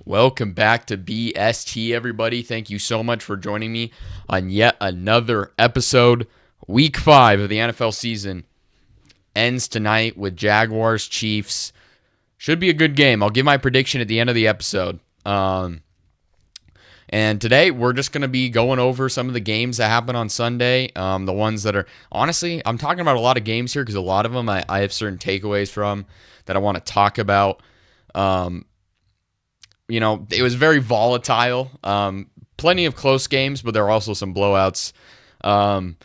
Welcome back to BST, everybody. Thank you so much for joining me on yet another episode. Week 5 of the NFL season ends tonight with Jaguars Chiefs. Should be a good game. I'll give my prediction at the end of the episode. And today we're just going to be going over some of the games that happen on Sunday. The ones that are, honestly, I'm talking about a lot of games here because a lot of them I have certain takeaways from that I want to talk about. It was very volatile. Plenty of close games, but there are also some blowouts. Some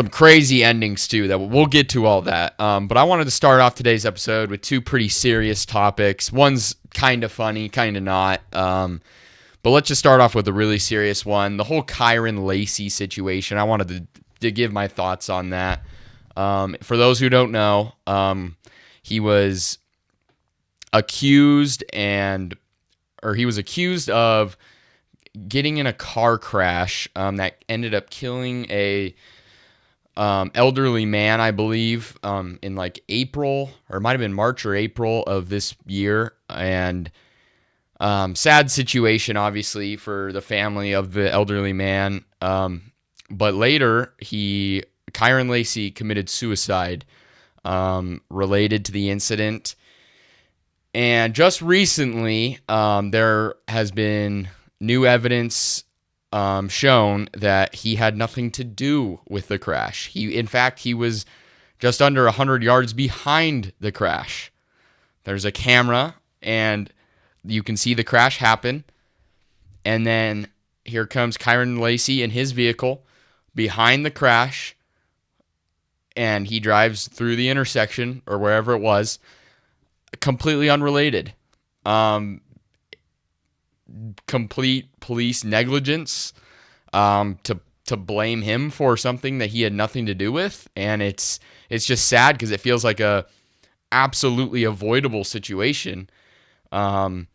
crazy endings, too, that we'll get to all that. But I wanted to start off today's episode with two pretty serious topics. One's kind of funny, kind of not. But let's just start off with a really serious one. The whole Kyren Lacy situation. I wanted to give my thoughts on that. For those who don't know, he was accused of getting in a car crash that ended up killing a elderly man, I believe, in like April, or it might have been March or April of this year. And sad situation, obviously, for the family of the elderly man. But later, Kyren Lacy committed suicide related to the incident. And just recently, there has been new evidence shown that he had nothing to do with the crash. In fact, he was just under 100 yards behind the crash. There's a camera, and you can see the crash happen. And then here comes Kyren Lacy in his vehicle behind the crash, and he drives through the intersection or wherever it was. Completely unrelated. Complete police negligence to blame him for something that he had nothing to do with, and it's just sad because it feels like a absolutely avoidable situation. And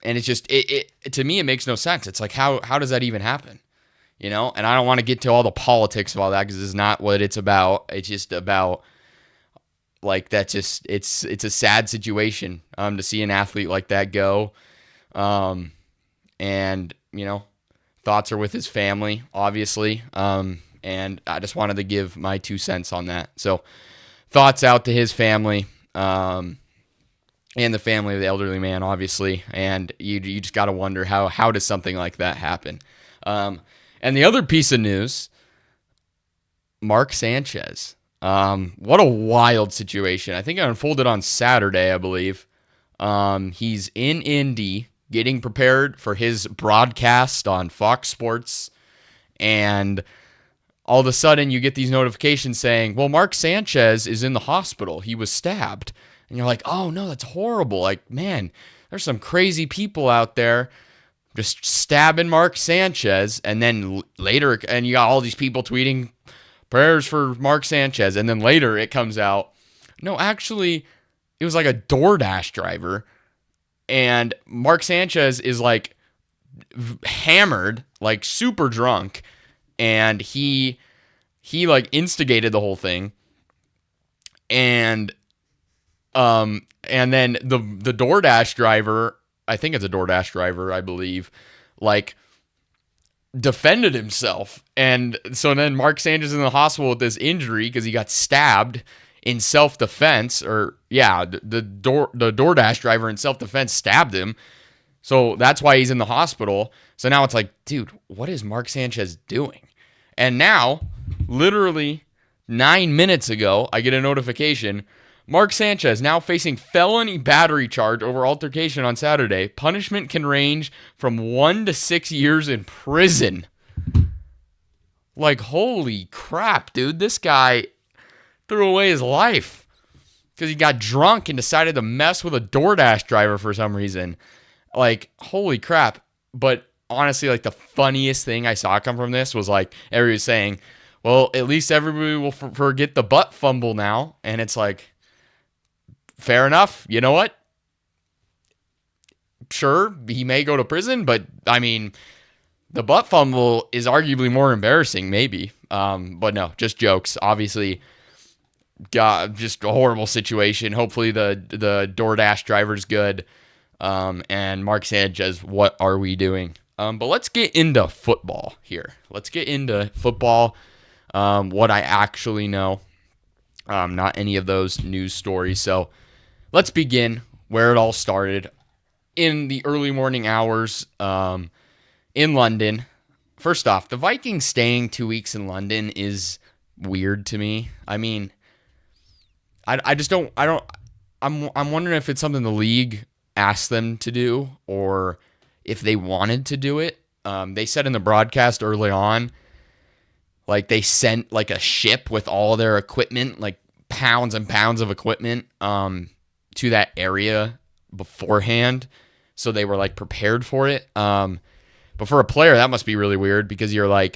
it's just it to me it makes no sense. It's like how does that even happen? And I don't want to get to all the politics of all that because it's not what it's about. It's just about like that's just it's a sad situation to see an athlete like that go. And thoughts are with his family, obviously. And I just wanted to give my 2 cents on that. So thoughts out to his family, and the family of the elderly man, obviously. And you just got to wonder how does something like that happen? And the other piece of news, Mark Sanchez. What a wild situation. I think it unfolded on Saturday, I believe. He's in Indy getting prepared for his broadcast on Fox Sports, and all of a sudden you get these notifications saying, well, Mark Sanchez is in the hospital. He was stabbed. And you're like, oh no, that's horrible. Like, man, there's some crazy people out there just stabbing Mark Sanchez. And then later, and you got all these people tweeting prayers for Mark Sanchez. And then later it comes out, no, actually, it was like a DoorDash driver. And Mark Sanchez is like hammered, like super drunk. And he like instigated the whole thing. And then the DoorDash driver, I think it's a DoorDash driver, I believe, like defended himself. And so then Mark Sanchez is in the hospital with this injury because he got stabbed in self-defense, or the DoorDash driver in self-defense stabbed him. So that's why he's in the hospital. So now it's like, dude, what is Mark Sanchez doing? And now, literally 9 minutes ago, I get a notification. Mark Sanchez now facing felony battery charge over altercation on Saturday. Punishment can range from 1 to 6 years in prison. Like, holy crap, dude. This guy threw away his life because he got drunk and decided to mess with a DoorDash driver for some reason. Like, holy crap. But honestly, like, the funniest thing I saw come from this was like everybody was saying, well, at least everybody will forget the butt fumble now. And it's like, fair enough. You know what? Sure, he may go to prison, but I mean, the butt fumble is arguably more embarrassing, maybe. But no, just jokes. Obviously, just a horrible situation. Hopefully the DoorDash driver's good. And Mark Sanchez, what are we doing? But let's get into football here. Let's get into football, what I actually know, not any of those news stories. So let's begin where it all started in the early morning hours in London. First off, the Vikings staying 2 weeks in London is weird to me. I mean, I just don't. I'm wondering if it's something the league asked them to do or if they wanted to do it. They said in the broadcast early on, like they sent like a ship with all their equipment, like pounds and pounds of equipment, to that area beforehand, so they were like prepared for it. But for a player, that must be really weird because you're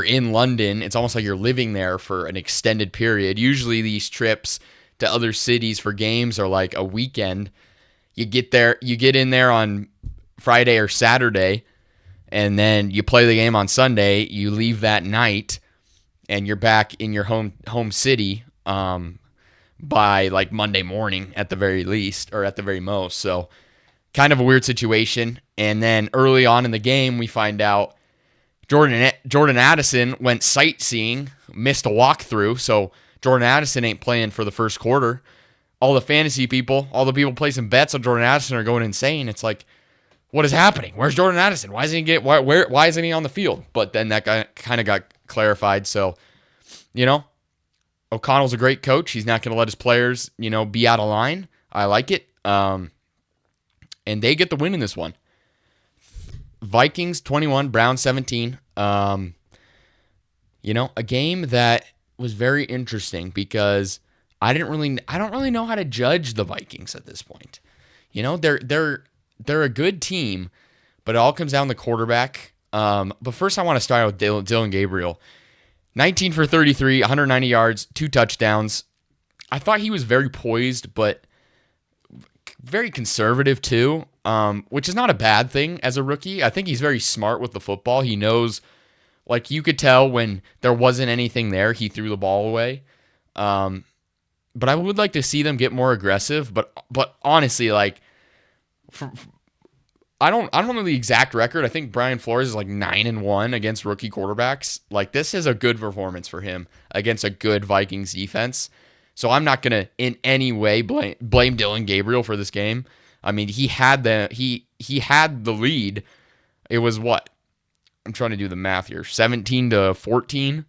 in London. It's almost like you're living there for an extended period. Usually these trips to other cities for games are like a weekend. You get in there on Friday or Saturday, and then you play the game on Sunday. You leave that night, and you're back in your home city by like Monday morning at the very least, or at the very most. So kind of a weird situation. And then early on in the game, we find out Jordan Addison went sightseeing, missed a walkthrough, so Jordan Addison ain't playing for the first quarter. All the fantasy people, all the people placing bets on Jordan Addison are going insane. It's like, what is happening? Where's Jordan Addison? Why isn't he on the field? But then that kind of got clarified. So, O'Connell's a great coach. He's not going to let his players, be out of line. I like it. And they get the win in this one. Vikings 21, Browns 17. A game that was very interesting because I don't really know how to judge the Vikings at this point. They're a good team, but it all comes down to the quarterback. But first I want to start with Dylan Gabriel. 19 for 33, 190 yards, 2 touchdowns. I thought he was very poised, but very conservative too, which is not a bad thing as a rookie. I think he's very smart with the football. He knows, like you could tell when there wasn't anything there, he threw the ball away. But I would like to see them get more aggressive. But honestly, like, I don't know the exact record. I think Brian Flores is like 9-1 against rookie quarterbacks. Like, this is a good performance for him against a good Vikings defense. So I'm not gonna in any way blame Dylan Gabriel for this game. I mean, he had the lead. It was what? I'm trying to do the math here. 17-14.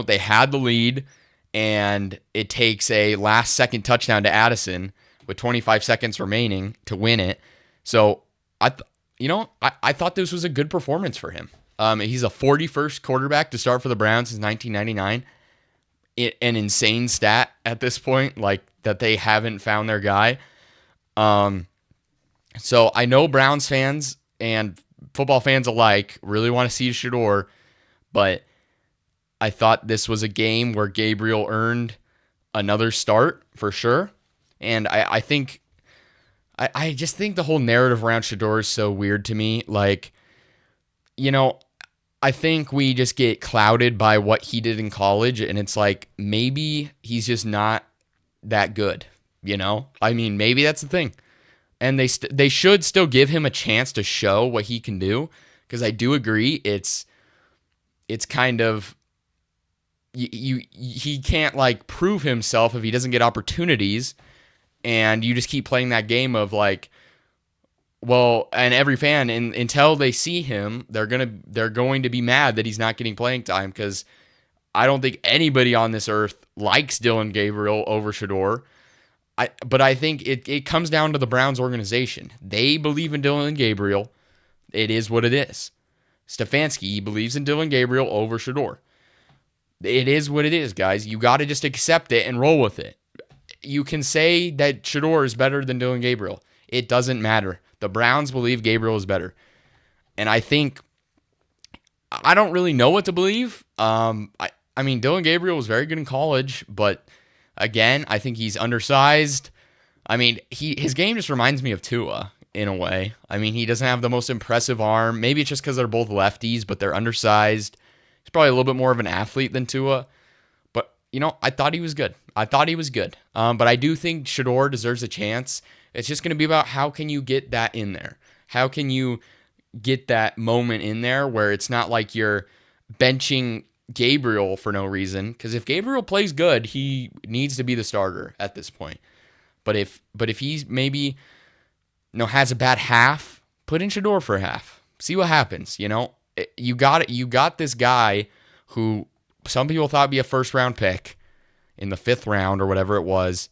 They had the lead, and it takes a last-second touchdown to Addison with 25 seconds remaining to win it. So I thought this was a good performance for him. He's a 41st quarterback to start for the Browns since 1999. An insane stat at this point, like that they haven't found their guy. So I know Browns fans and football fans alike really want to see Shedeur, but I thought this was a game where Gabriel earned another start for sure. And I just think the whole narrative around Shedeur is so weird to me. Like, I think we just get clouded by what he did in college, and it's like, maybe he's just not that good, I mean, maybe that's the thing. And they should still give him a chance to show what he can do, because I do agree it's kind of, he can't like prove himself if he doesn't get opportunities, and you just keep playing that game of like, well, and every fan, until they see him, they're going to be mad that he's not getting playing time, because I don't think anybody on this earth likes Dylan Gabriel over Shedeur. But I think it comes down to the Browns organization. They believe in Dylan Gabriel. It is what it is. Stefanski believes in Dylan Gabriel over Shedeur. It is what it is, guys. You got to just accept it and roll with it. You can say that Shedeur is better than Dylan Gabriel. It doesn't matter. The Browns believe Gabriel is better. And I think, I don't really know what to believe. I mean, Dylan Gabriel was very good in college, but again, I think he's undersized. I mean, his game just reminds me of Tua in a way. I mean, he doesn't have the most impressive arm. Maybe it's just because they're both lefties, but they're undersized. He's probably a little bit more of an athlete than Tua. But, I thought he was good. But I do think Shador deserves a chance. It's just going to be about how can you get that in there? How can you get that moment in there where it's not like you're benching Gabriel for no reason? Because if Gabriel plays good, he needs to be the starter at this point. But if he's maybe has a bad half, put in Shador for a half. See what happens. You got it. You got this guy who some people thought would be a first-round pick in the 5th round or whatever it was.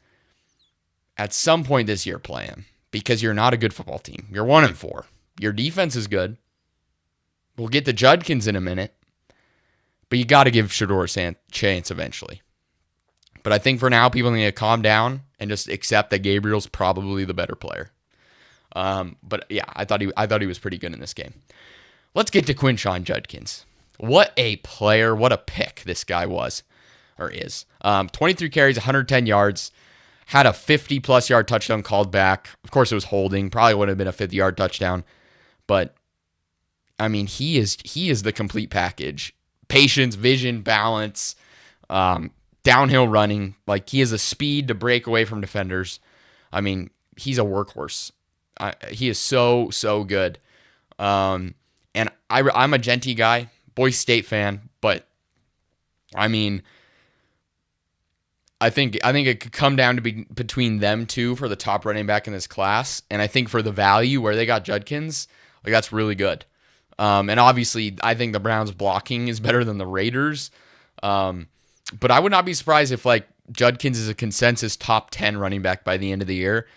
At some point this year, play him because you're not a good football team. You're 1-4. Your defense is good. We'll get to Judkins in a minute, but you got to give Shador a chance eventually. But I think for now, people need to calm down and just accept that Gabriel's probably the better player. But yeah, I thought he was pretty good in this game. Let's get to Quinshon Judkins. What a player! What a pick this guy was or is. 23 carries, 110 yards. Had a 50-plus yard touchdown called back. Of course, it was holding. Probably would have been a 50-yard touchdown. But, I mean, he is the complete package. Patience, vision, balance, downhill running. Like, he has the speed to break away from defenders. I mean, he's a workhorse. He is so, so good. And I'm a Genty guy, Boise State fan, but, I mean, I think it could come down to be between them two for the top running back in this class. And I think for the value where they got Judkins, like that's really good. And obviously, I think the Browns blocking is better than the Raiders. But I would not be surprised if like Judkins is a consensus top 10 running back by the end of the year.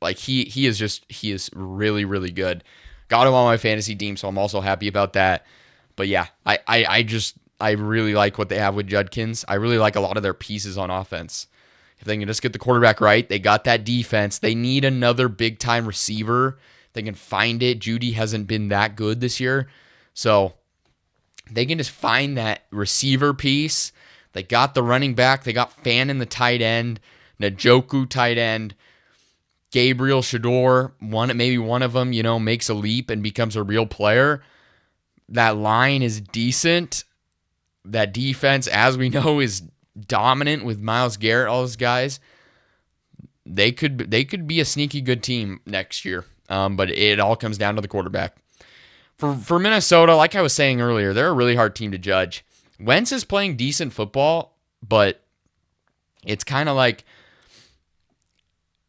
Like he is really, really good. Got him on my fantasy team, so I'm also happy about that. But yeah, I really like what they have with Judkins. I really like a lot of their pieces on offense. If they can just get the quarterback right, they got that defense. They need another big-time receiver. They can find it. Judy hasn't been that good this year. So they can just find that receiver piece. They got the running back. They got Fan in the tight end. Njoku tight end. Gabriel, Shador, maybe one of them, makes a leap and becomes a real player. That line is decent. That defense, as we know, is dominant with Myles Garrett, all those guys. They could be a sneaky good team next year, but it all comes down to the quarterback. For Minnesota, like I was saying earlier, they're a really hard team to judge. Wentz is playing decent football, but it's kind of like,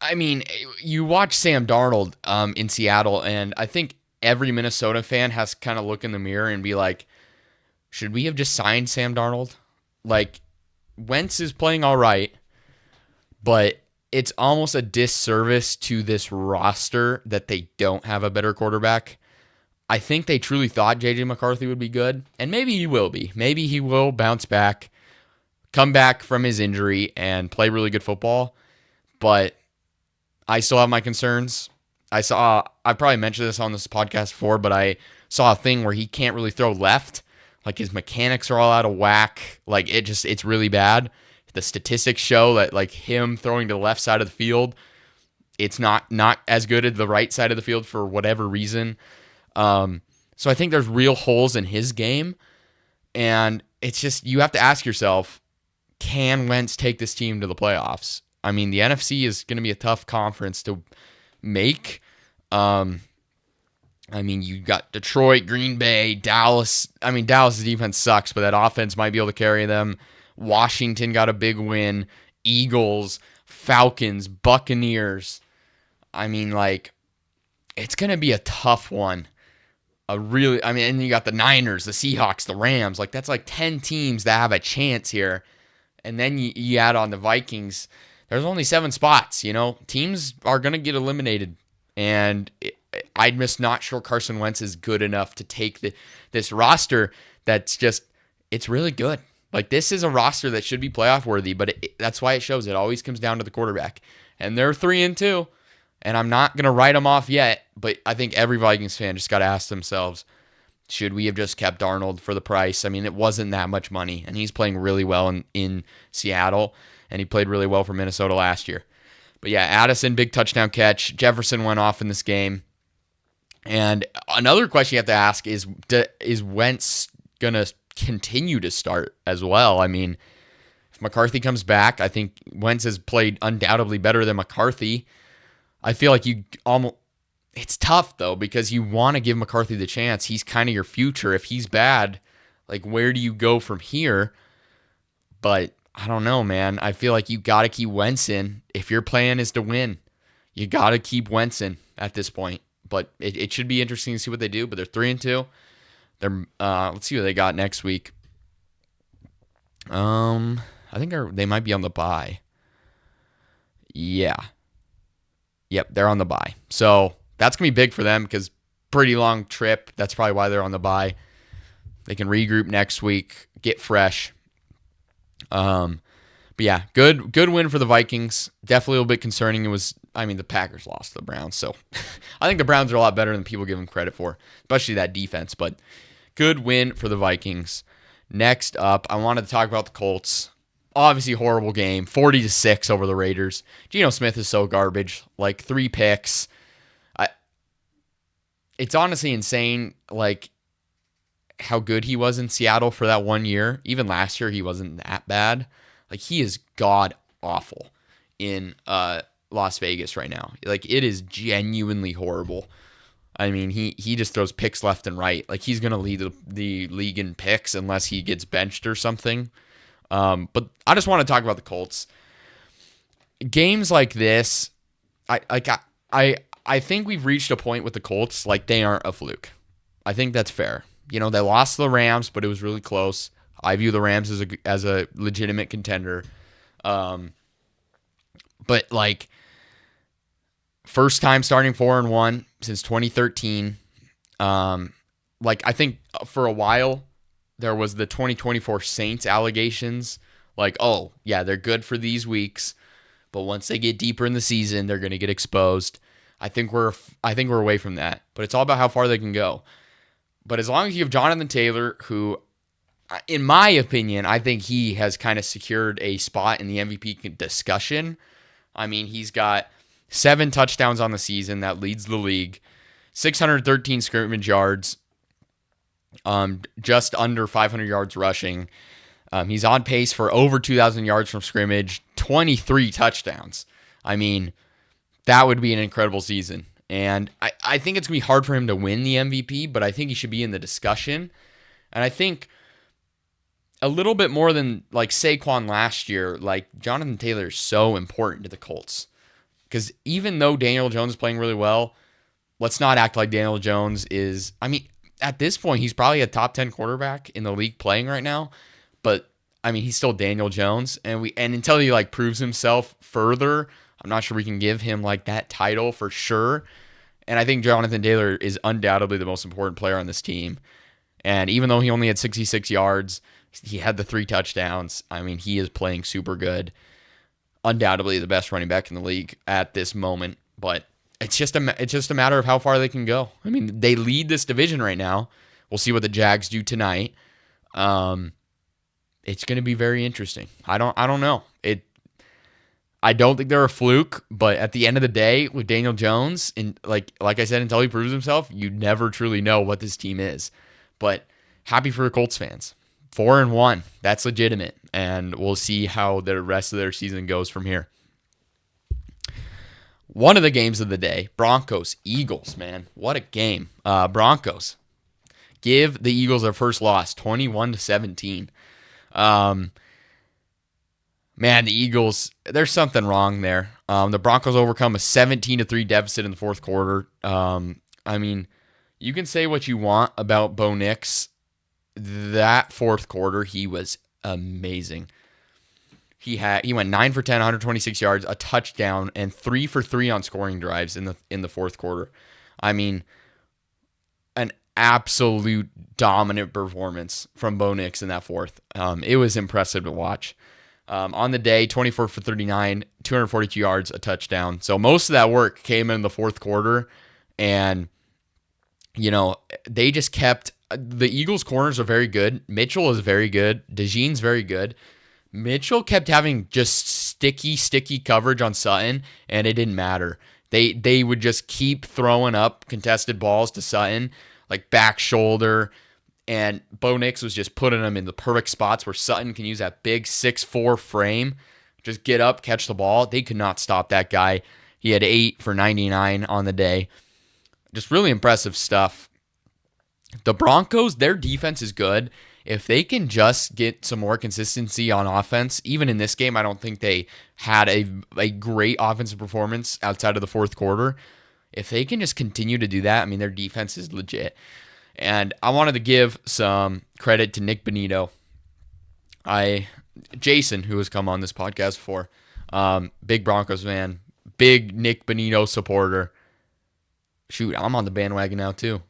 I mean, you watch Sam Darnold in Seattle, and I think every Minnesota fan has to kind of look in the mirror and be like, should we have just signed Sam Darnold? Like, Wentz is playing all right, but it's almost a disservice to this roster that they don't have a better quarterback. I think they truly thought J.J. McCarthy would be good, and maybe he will be. Maybe he will bounce back, come back from his injury, and play really good football. But I still have my concerns. I've probably mentioned this on this podcast before, but I saw a thing where he can't really throw left. Like his mechanics are all out of whack. Like it's really bad. The statistics show that like him throwing to the left side of the field, it's not as good as the right side of the field for whatever reason. So I think there's real holes in his game, and it's just you have to ask yourself, can Wentz take this team to the playoffs? I mean, the NFC is going to be a tough conference to make. I mean, you got Detroit, Green Bay, Dallas. I mean, Dallas' defense sucks, but that offense might be able to carry them. Washington got a big win. Eagles, Falcons, Buccaneers. I mean, like, it's going to be a tough one. And you got the Niners, the Seahawks, the Rams. Like, that's like 10 teams that have a chance here. And then you add on the Vikings. There's only 7 spots, Teams are going to get eliminated. And I'm just not sure Carson Wentz is good enough to take this roster that's just, it's really good. Like, this is a roster that should be playoff worthy, but that's why it shows. It always comes down to the quarterback. And they're 3-2, and I'm not going to write them off yet, but I think every Vikings fan just got to ask themselves, should we have just kept Darnold for the price? I mean, it wasn't that much money, and he's playing really well in Seattle, and he played really well for Minnesota last year. But yeah, Addison, big touchdown catch. Jefferson went off in this game. And another question you have to ask is Wentz going to continue to start as well? I mean, If McCarthy comes back, I think Wentz has played undoubtedly better than McCarthy. I feel like it's tough though, because you want to give McCarthy the chance. He's kind of your future. If he's bad, like where do you go from here? But I don't know, man. I feel like you got to keep Wentz in. If your plan is to win, you got to keep Wentz in at this point. But it should be interesting to see what they do. But they're 3-2. They're let's see what they got next week. I think they might be on the bye. Yeah. Yep, they're on the bye. So that's going to be big for them because pretty long trip. That's probably why they're on the bye. They can regroup next week, get fresh. But yeah, good win for the Vikings. Definitely a little bit concerning. The Packers lost to the Browns. So I think the Browns are a lot better than people give them credit for, especially that defense. But good win for the Vikings. Next up, I wanted to talk about the Colts. Obviously, horrible game. 40-6 over the Raiders. Geno Smith is so garbage. Like 3 picks. It's honestly insane, like, how good he was in Seattle for that 1 year. Even last year, he wasn't that bad. Like, he is god-awful in Las Vegas right now. Like, it is genuinely horrible. I mean, he just throws picks left and right. Like, he's going to lead the league in picks unless he gets benched or something. But I just want to talk about the Colts. Games like this, I think we've reached a point with the Colts, like, they aren't a fluke. I think that's fair. You know, they lost to the Rams, but it was really close. I view the Rams as a legitimate contender. But, like, first time starting 4-1 since 2013. Like, I think for a while there was the 2024 Saints allegations. Like, oh, yeah, they're good for these weeks, but once they get deeper in the season, they're going to get exposed. I think we're away from that. But it's all about how far they can go. But as long as you have Jonathan Taylor, who, in my opinion, I think he has kind of secured a spot in the MVP discussion. I mean, he's got 7 touchdowns on the season. That leads the league. 613 scrimmage yards. Just under 500 yards rushing. He's on pace for over 2,000 yards from scrimmage. 23 touchdowns. I mean, that would be an incredible season. And I think it's going to be hard for him to win the MVP, but I think he should be in the discussion. And I think a little bit more than like Saquon last year, like Jonathan Taylor is so important to the Colts. Because even though Daniel Jones is playing really well, let's not act like Daniel Jones is, I mean, at this point, he's probably a top 10 quarterback in the league playing right now. But, I mean, he's still Daniel Jones. And until he like proves himself further, I'm not sure we can give him like that title for sure. And I think Jonathan Taylor is undoubtedly the most important player on this team. And even though he only had 66 yards, he had the 3 touchdowns. I mean, he is playing super good. Undoubtedly the best running back in the league at this moment. But it's just a matter of how far they can go. I mean, they lead this division right now. We'll see what the Jags do tonight. It's going to be very interesting. I don't know. I don't think they're a fluke, but at the end of the day, with Daniel Jones, and like I said, until he proves himself, you never truly know what this team is. But happy for the Colts fans. 4-1, that's legitimate, and we'll see how the rest of their season goes from here. One of the games of the day, Broncos-Eagles, man. What a game. Broncos give the Eagles their first loss, 21-17. Man, the Eagles, there's something wrong there. The Broncos overcome a 17-3 deficit in the fourth quarter. I mean, you can say what you want about Bo Nix. That fourth quarter, he was amazing. He went 9 for 10, 126 yards, a touchdown, and 3 for 3 on scoring drives in the fourth quarter. I mean, an absolute dominant performance from Bo Nix in that fourth. It was impressive to watch. On the day, 24 for 39, 242 yards, a touchdown. So most of that work came in the fourth quarter, and you know, they just kept the Eagles' corners are very good. Mitchell is very good. DeJean's very good. Mitchell kept having just sticky coverage on Sutton, and it didn't matter. They would just keep throwing up contested balls to Sutton, like back shoulder, And Bo Nix was just putting them in the perfect spots where Sutton can use that big 6'4" frame, just get up, catch the ball. They could not stop that guy. He had 8 for 99 on the day. Just really impressive stuff. The Broncos, their defense is good. If they can just get some more consistency on offense, even in this game, I don't think they had a great offensive performance outside of the fourth quarter. If they can just continue to do that, I mean, their defense is legit. And I wanted to give some credit to Nick Bonito. Jason, who has come on this podcast before, big Broncos fan, big Nick Bonito supporter. Shoot, I'm on the bandwagon now too.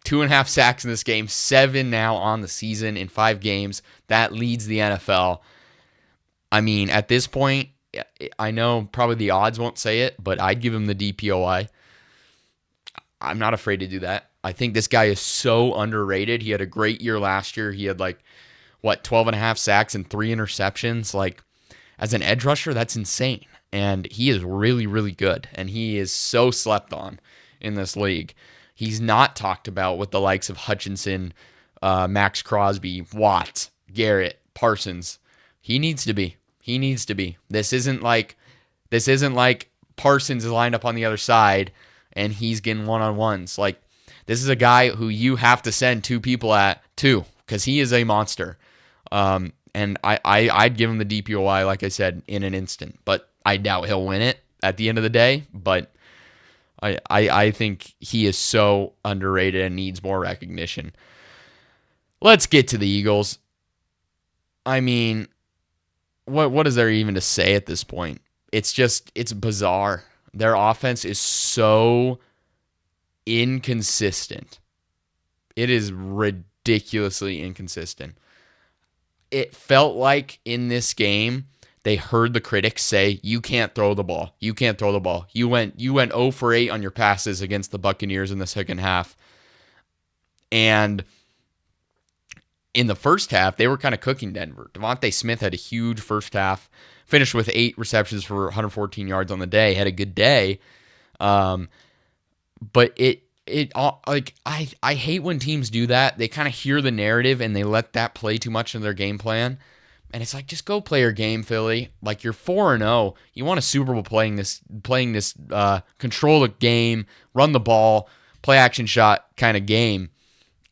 2.5 sacks in this game, 7 now on the season in 5 games. That leads the NFL. I mean, at this point, I know probably the odds won't say it, but I'd give him the DPOI. I'm not afraid to do that. I think this guy is so underrated. He had a great year last year. He had 12.5 sacks and 3 interceptions. As an edge rusher, that's insane. And he is really, really good. And he is so slept on in this league. He's not talked about with the likes of Hutchinson, Max Crosby, Watt, Garrett, Parsons. He needs to be. This isn't like Parsons is lined up on the other side and he's getting one-on-ones. This is a guy who you have to send 2 people at too, because he is a monster. And I'd give him the DPOI, like I said, in an instant. But I doubt he'll win it at the end of the day. But I think he is so underrated and needs more recognition. Let's get to the Eagles. I mean, what is there even to say at this point? It's bizarre. Their offense is so inconsistent. It is ridiculously inconsistent. It felt like in this game, they heard the critics say, you can't throw the ball. You can't throw the ball. You went 0 for 8 on your passes against the Buccaneers in the second half. And in the first half, they were kind of cooking Denver. Devontae Smith had a huge first half, finished with 8 receptions for 114 yards on the day, had a good day. But I hate when teams do that. They kind of hear the narrative and they let that play too much in their game plan. And it's just go play your game, Philly. You're 4-0. You want a Super Bowl playing this control the game, run the ball, play action shot kind of game.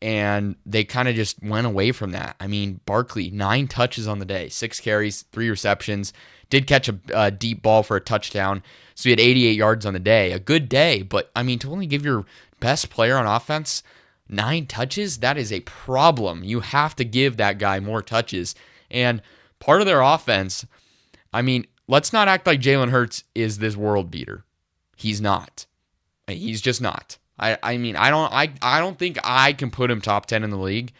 And they kind of just went away from that. I mean, Barkley, 9 touches on the day, 6 carries, 3 receptions, did catch a deep ball for a touchdown. So he had 88 yards on the day. A good day, but I mean, to only give your best player on offense 9 touches, that is a problem. You have to give that guy more touches. And part of their offense, I mean, let's not act like Jalen Hurts is this world beater. He's not. He's just not. I mean, I don't think I can put him top 10 in the league.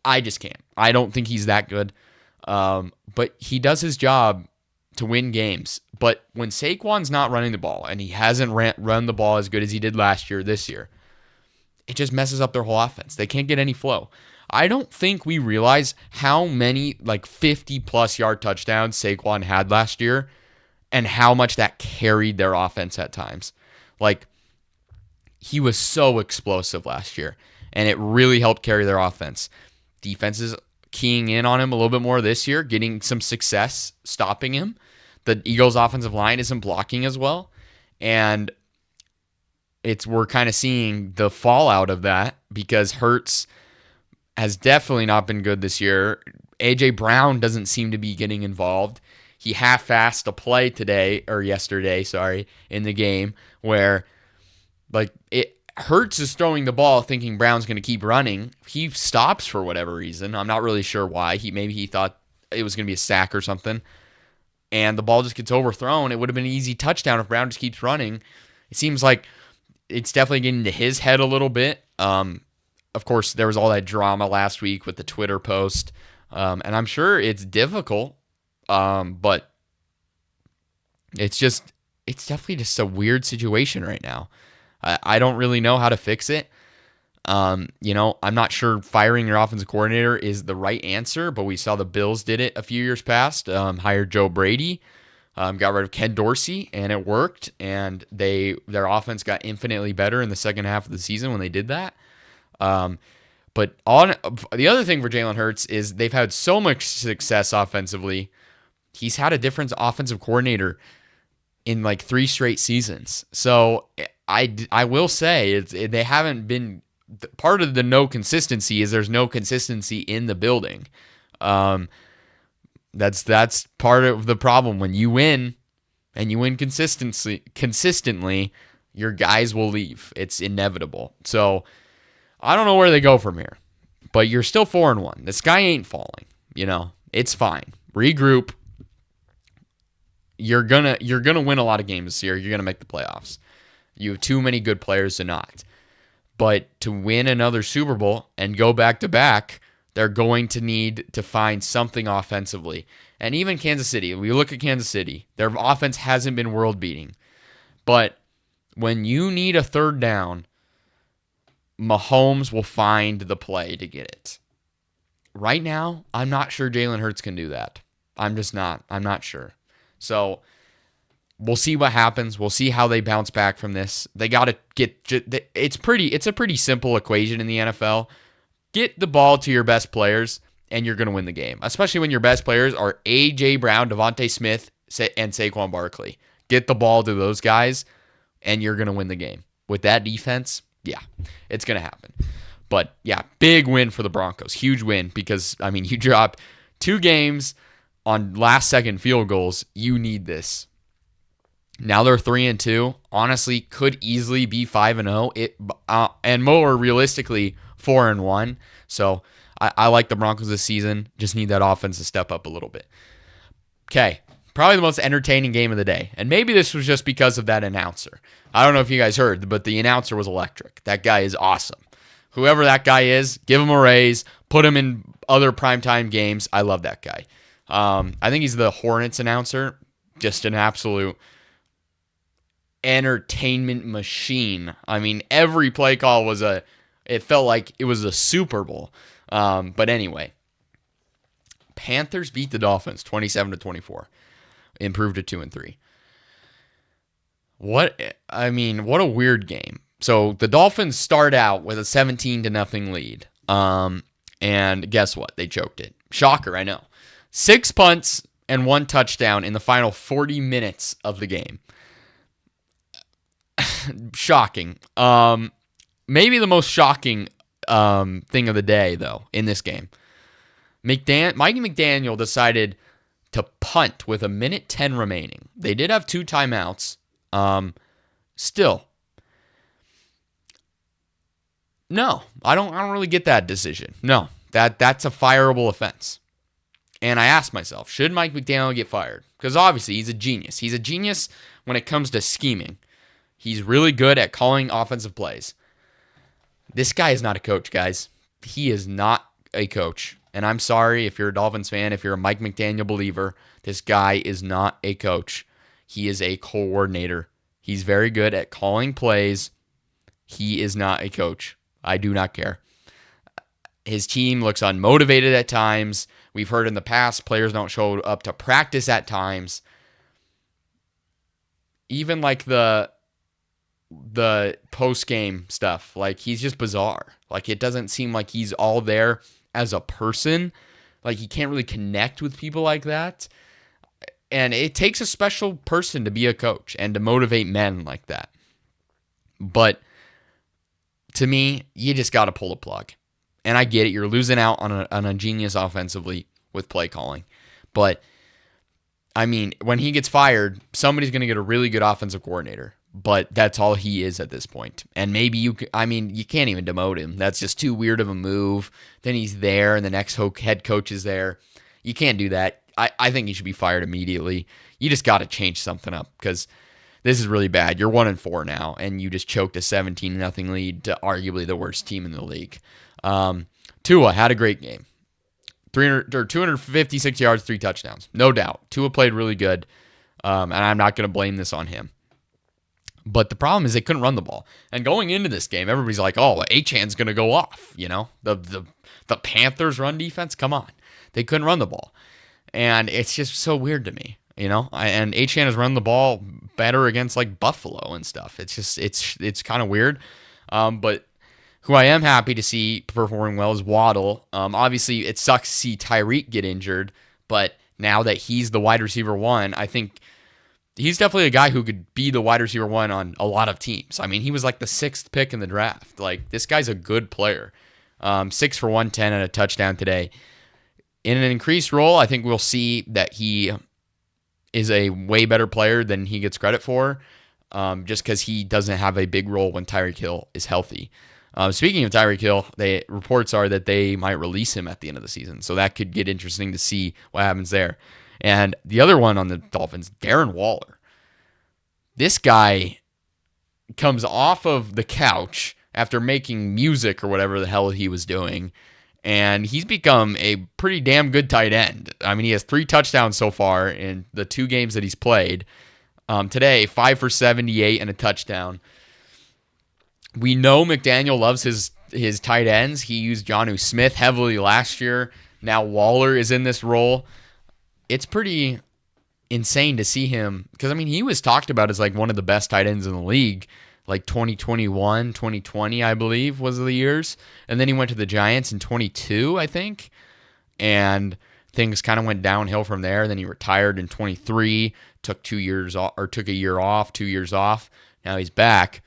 I just can't. I don't think he's that good. But he does his job to win games. But when Saquon's not running the ball, and he hasn't run the ball as good as he did this year, it just messes up their whole offense. They can't get any flow. I don't think we realize how many 50-plus yard touchdowns Saquon had last year and how much that carried their offense at times. He was so explosive last year, and it really helped carry their offense. Defense is keying in on him a little bit more this year, getting some success stopping him. The Eagles' offensive line isn't blocking as well, and we're kind of seeing the fallout of that because Hurts has definitely not been good this year. A.J. Brown doesn't seem to be getting involved. He half-assed a play yesterday, in the game where Hurts is throwing the ball thinking Brown's going to keep running. He stops for whatever reason. I'm not really sure why. Maybe he thought it was going to be a sack or something. And the ball just gets overthrown. It would have been an easy touchdown if Brown just keeps running. It seems like it's definitely getting into his head a little bit. Of course, there was all that drama last week with the Twitter post. And I'm sure it's difficult. But it's definitely just a weird situation right now. I don't really know how to fix it. I'm not sure firing your offensive coordinator is the right answer, but we saw the Bills did it a few years past, hired Joe Brady, got rid of Ken Dorsey, and it worked, and their offense got infinitely better in the second half of the season when they did that. But on the other thing for Jalen Hurts is they've had so much success offensively. He's had a different offensive coordinator in like 3 straight seasons. So I will say they haven't been part of the no consistency is there's no consistency in the building. That's part of the problem. When you win and you win consistently, your guys will leave. It's inevitable. So I don't know where they go from here, but you're still 4-1. The sky ain't falling. It's fine. Regroup. You're gonna win a lot of games this year. You're gonna make the playoffs. You have too many good players to not. But to win another Super Bowl and go back to back, they're going to need to find something offensively. And even Kansas City, we look at Kansas City, their offense hasn't been world beating. But when you need a third down, Mahomes will find the play to get it. Right now, I'm not sure Jalen Hurts can do that. I'm just not. I'm not sure. So we'll see what happens. We'll see how they bounce back from this. They got to it's a pretty simple equation in the NFL. Get the ball to your best players, and you're going to win the game, especially when your best players are A.J. Brown, Devontae Smith, and Saquon Barkley. Get the ball to those guys, and you're going to win the game. With that defense, yeah, it's going to happen. But, yeah, big win for the Broncos. Huge win because, you drop 2 games on last-second field goals. You need this. Now they're 3-2. Honestly, could easily be 5-0. And more realistically, 4-1. So I like the Broncos this season. Just need that offense to step up a little bit. Okay, probably the most entertaining game of the day. And maybe this was just because of that announcer. I don't know if you guys heard, but the announcer was electric. That guy is awesome. Whoever that guy is, give him a raise. Put him in other primetime games. I love that guy. I think he's the Hornets announcer. Just an absolute entertainment machine. Every play call it felt like it was a Super Bowl. But anyway, Panthers beat the Dolphins 27-24. Improved to 2-3. What a weird game. So the Dolphins start out with a 17-0 lead. And guess what? They choked it. Shocker, I know. 6 punts and 1 touchdown in the final 40 minutes of the game. Shocking. Maybe the most shocking thing of the day, though, in this game. Mikey McDaniel decided to punt with 1:10 remaining. They did have 2 timeouts. Still. No, I don't really get that decision. No, that's a fireable offense. And I asked myself, should Mike McDaniel get fired? Because obviously he's a genius. He's a genius when it comes to scheming. He's really good at calling offensive plays. This guy is not a coach, guys. He is not a coach. And I'm sorry if you're a Dolphins fan, if you're a Mike McDaniel believer, this guy is not a coach. He is a coordinator. He's very good at calling plays. He is not a coach. I do not care. His team looks unmotivated at times. We've heard in the past players don't show up to practice at times. Even like the post-game stuff, like he's just bizarre. Like it doesn't seem like he's all there as a person. Like he can't really connect with people like that. And it takes a special person to be a coach and to motivate men like that. But to me, you just got to pull the plug. And I get it. You're losing out on a genius offensively with play calling. But, when he gets fired, somebody's going to get a really good offensive coordinator. But that's all he is at this point. And maybe you can't even demote him. That's just too weird of a move. Then he's there and the next head coach is there. You can't do that. I think he should be fired immediately. You just got to change something up because this is really bad. You're 1-4 now, and you just choked a 17-0 lead to arguably the worst team in the league. Tua had a great game. 256 yards, 3 touchdowns. No doubt. Tua played really good, and I'm not going to blame this on him. But the problem is they couldn't run the ball. And going into this game, everybody's like, oh, Achan's going to go off. The Panthers run defense, come on. They couldn't run the ball. And it's just so weird to me, and Achan has run the ball better against like Buffalo and stuff. It's just, it's kind of weird. But Who I am happy to see performing well is Waddle. Obviously, it sucks to see Tyreek get injured, but now that he's the wide receiver one, I think he's definitely a guy who could be the wide receiver one on a lot of teams. I mean, he was like the 6th pick in the draft. Like, this guy's a good player. 6 for 110 and a touchdown today. In an increased role, I think we'll see that he is a way better player than he gets credit for, just because he doesn't have a big role when Tyreek Hill is healthy. Speaking of Tyreek Hill, reports are that they might release him at the end of the season, so that could get interesting to see what happens there. And the other one on the Dolphins, Darren Waller. This guy comes off of the couch after making music or whatever the hell he was doing, and he's become a pretty damn good tight end. I mean, he has 3 touchdowns so far in the 2 games that he's played. Today, 5 for 78 and a touchdown. We know McDaniel loves his tight ends. He used Jonnu Smith heavily last year. Now Waller is in this role. It's pretty insane to see him, because, I mean, he was talked about as like one of the best tight ends in the league, like 2021, 2020, I believe, was the years. And then he went to the Giants in 22, I think. And things kind of went downhill from there. Then he retired in 23, took a year off, 2 years off. Now he's back.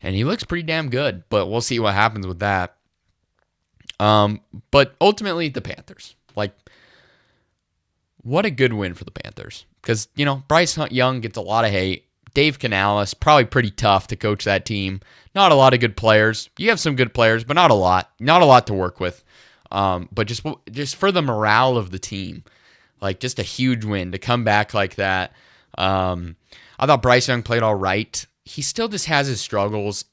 And he looks pretty damn good, but we'll see what happens with that. But ultimately, the Panthers. Like, what a good win for the Panthers. Because, Bryce Young gets a lot of hate. Dave Canales, probably pretty tough to coach that team. Not a lot of good players. You have some good players, but not a lot. Not a lot to work with. But just for the morale of the team, like, just a huge win to come back like that. I thought Bryce Young played all right. He still just has his struggles.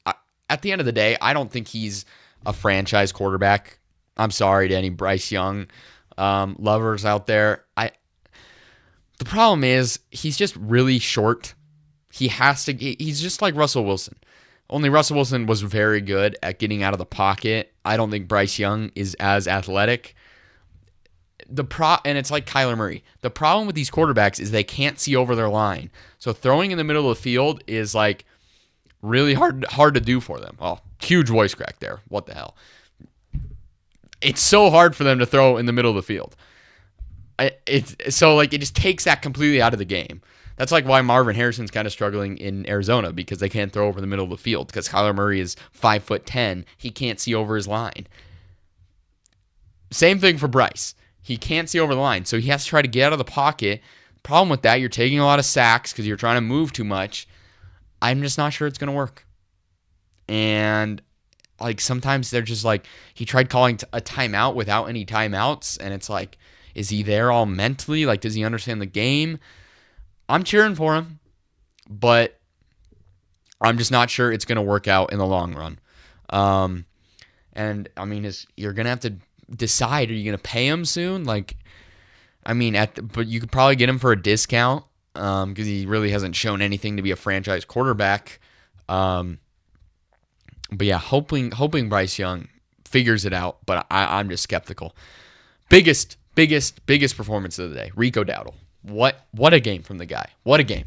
At the end of the day, I don't think he's a franchise quarterback. I'm sorry to any Bryce Young lovers out there. The problem is he's just really short. He's just like Russell Wilson. Only Russell Wilson was very good at getting out of the pocket. I don't think Bryce Young is as athletic. And it's like Kyler Murray. The problem with these quarterbacks is they can't see over their line. So throwing in the middle of the field is like really hard to do for them. Oh, huge voice crack there. What the hell? It's so hard for them to throw in the middle of the field. It just takes that completely out of the game. That's like why Marvin Harrison's kind of struggling in Arizona, because they can't throw over the middle of the field because Kyler Murray is 5'10". He can't see over his line. Same thing for Bryce. He can't see over the line, so he has to try to get out of the pocket. Problem with that, you're taking a lot of sacks because you're trying to move too much. I'm just not sure it's going to work. And like sometimes they're just like, he tried calling a timeout without any timeouts, and it's like, is he there all mentally? Like, does he understand the game? I'm cheering for him, but I'm just not sure it's going to work out in the long run. And I mean, you're going to have to decide, are you going to pay him soon? Like, I mean, but you could probably get him for a discount because he really hasn't shown anything to be a franchise quarterback. But yeah, hoping Bryce Young figures it out, but I'm just skeptical. Biggest performance of the day, Rico Dowdle. What a game from the guy. What a game.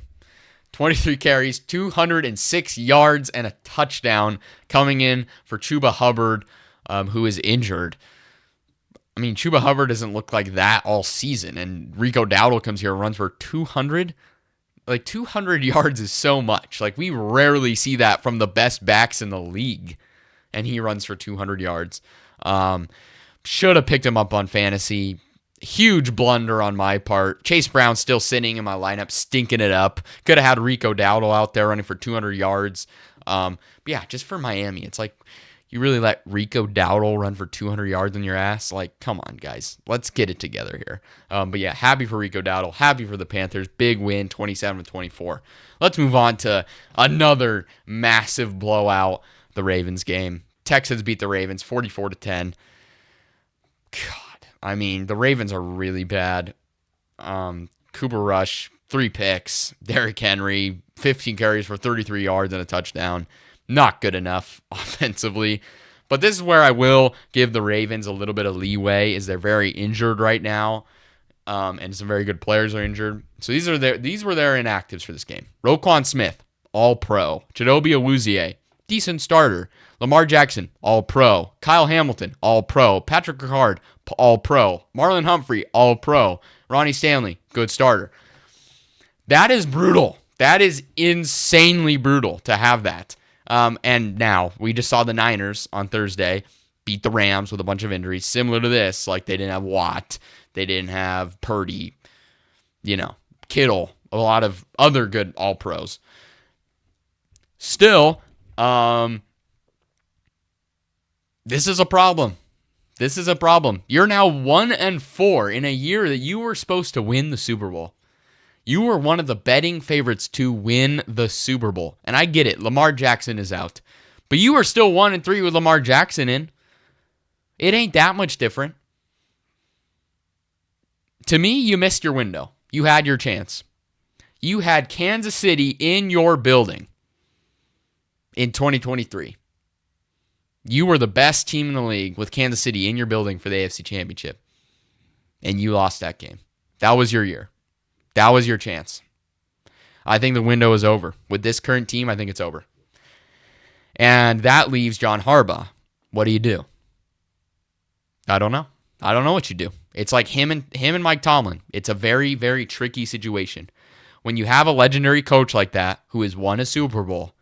23 carries, 206 yards, and a touchdown coming in for Chuba Hubbard, who is injured. I mean, Chuba Hubbard doesn't look like that all season, and Rico Dowdle comes here and runs for 200. Like, 200 yards is so much. Like, we rarely see that from the best backs in the league, and he runs for 200 yards. Should have picked him up on fantasy. Huge blunder on my part. Chase Brown still sitting in my lineup, stinking it up. Could have had Rico Dowdle out there running for 200 yards. But yeah, just for Miami, it's like, you really let Rico Dowdle run for 200 yards in your ass? Like, come on, guys. Let's get it together here. But yeah, happy for Rico Dowdle. Happy for the Panthers. Big win, 27-24. Let's move on to another massive blowout, the Ravens game. Texans beat the Ravens 44-10. God. I mean, the Ravens are really bad. Cooper Rush, 3 picks. Derrick Henry, 15 carries for 33 yards and a touchdown. Not good enough offensively. But this is where I will give the Ravens a little bit of leeway, is they're very injured right now. And some very good players are injured. So these were their inactives for this game. Roquan Smith, all pro. Chidobe Awuzie, decent starter. Lamar Jackson, all-pro. Kyle Hamilton, all-pro. Patrick Ricard, all-pro. Marlon Humphrey, all-pro. Ronnie Stanley, good starter. That is brutal. That is insanely brutal to have that. And now, we just saw the Niners on Thursday beat the Rams with a bunch of injuries, similar to this. Like, they didn't have Watt. They didn't have Purdy. Kittle. A lot of other good all-pros. Still, this is a problem. This is a problem. You're now 1-4 in a year that you were supposed to win the Super Bowl. You were one of the betting favorites to win the Super Bowl. And I get it. Lamar Jackson is out. But you are still 1-3 with Lamar Jackson in. It ain't that much different. To me, you missed your window. You had your chance. You had Kansas City in your building in 2023. You were the best team in the league with Kansas City in your building for the AFC Championship. And you lost that game. That was your year. That was your chance. I think the window is over. With this current team, I think it's over. And that leaves John Harbaugh. What do you do? I don't know. I don't know what you do. It's like him and Mike Tomlin. It's a very, very tricky situation. When you have a legendary coach like that who has won a Super Bowl,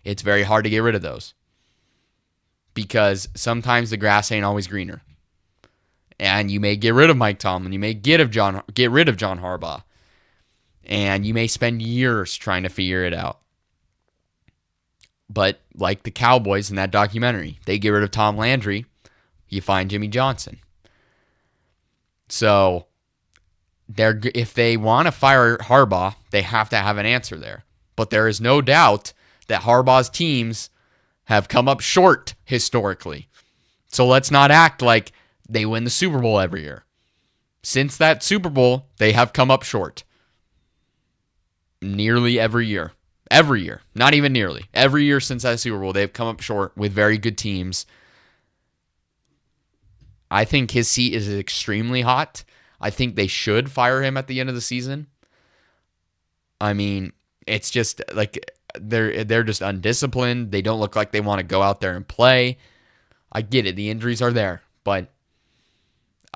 it's very hard to get rid of those. Because sometimes the grass ain't always greener. And you may get rid of Mike Tomlin. You may get rid of John Harbaugh. And you may spend years trying to figure it out. But like the Cowboys in that documentary, they get rid of Tom Landry, you find Jimmy Johnson. So if they want to fire Harbaugh, they have to have an answer there. But there is no doubt that Harbaugh's teams have come up short historically. So let's not act like they win the Super Bowl every year. Since that Super Bowl, they have come up short. Nearly every year. Every year. Not even nearly. Every year since that Super Bowl, they've come up short with very good teams. I think his seat is extremely hot. I think they should fire him at the end of the season. I mean, it's just like they're just undisciplined. They don't look like they want to go out there and play. I get it. The injuries are there, but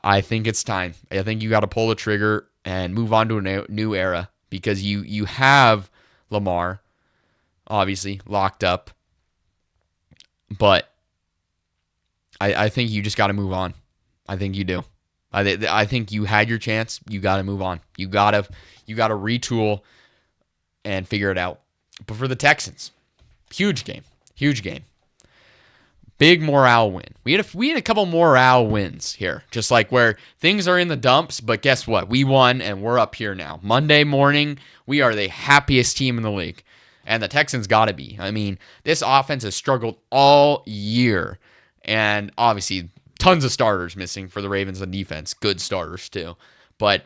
I think it's time. I think you got to pull the trigger and move on to a new era because you have Lamar, obviously, locked up. But I think you just got to move on. I think you do. I think you had your chance. You got to move on. You got to retool and figure it out. But for the Texans, huge game. Big morale win. We had a couple morale wins here, just like where things are in the dumps, but guess what? We won and we're up here now. Monday morning, we are the happiest team in the league. And the Texans got to be. I mean, this offense has struggled all year. And obviously, tons of starters missing for the Ravens on defense. Good starters, too. But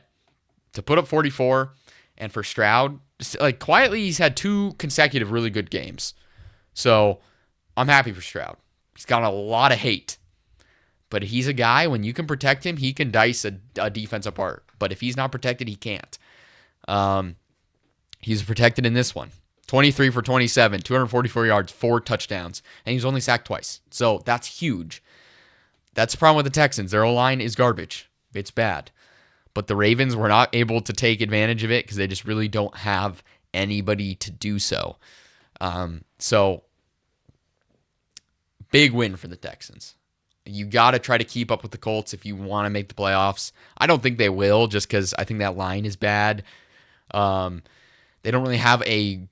to put up 44, and for Stroud, like quietly, he's had 2 consecutive really good games. So I'm happy for Stroud. He's got a lot of hate. But he's a guy, when you can protect him, he can dice a defense apart. But if he's not protected, he can't. He's protected in this one. 23 for 27, 244 yards, 4 touchdowns. And he's only sacked twice. So that's huge. That's the problem with the Texans. Their O-line is garbage. It's bad. But the Ravens were not able to take advantage of it because they just really don't have anybody to do so. So, big win for the Texans. You got to try to keep up with the Colts if you want to make the playoffs. I don't think they will just because I think that line is bad. They don't really have a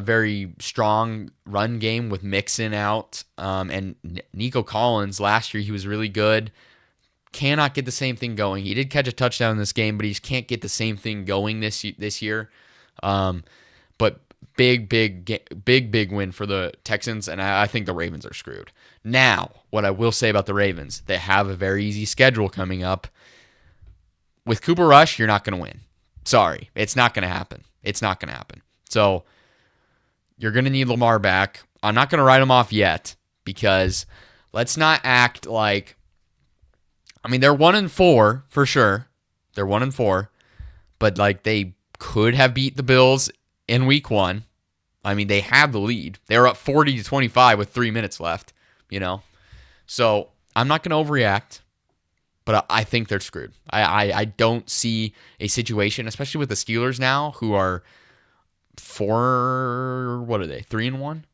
very strong run game with Mixon out. And Nico Collins, last year, he was really good. Cannot get the same thing going. He did catch a touchdown in this game, but he just can't get the same thing going this year. But big win for the Texans, and I think the Ravens are screwed. Now, what I will say about the Ravens, they have a very easy schedule coming up. With Cooper Rush, you're not going to win. Sorry, it's not going to happen. It's not going to happen. So, you're going to need Lamar back. I'm not going to write him off yet, because let's not act like... I mean, they're 1-4 for sure. They're 1-4, but like they could have beat the Bills in week 1. I mean, they had the lead. They were up 40-25 with 3 minutes left, you know? So I'm not going to overreact, but I think they're screwed. I don't see a situation, especially with the Steelers now, who are what are they? 3-1?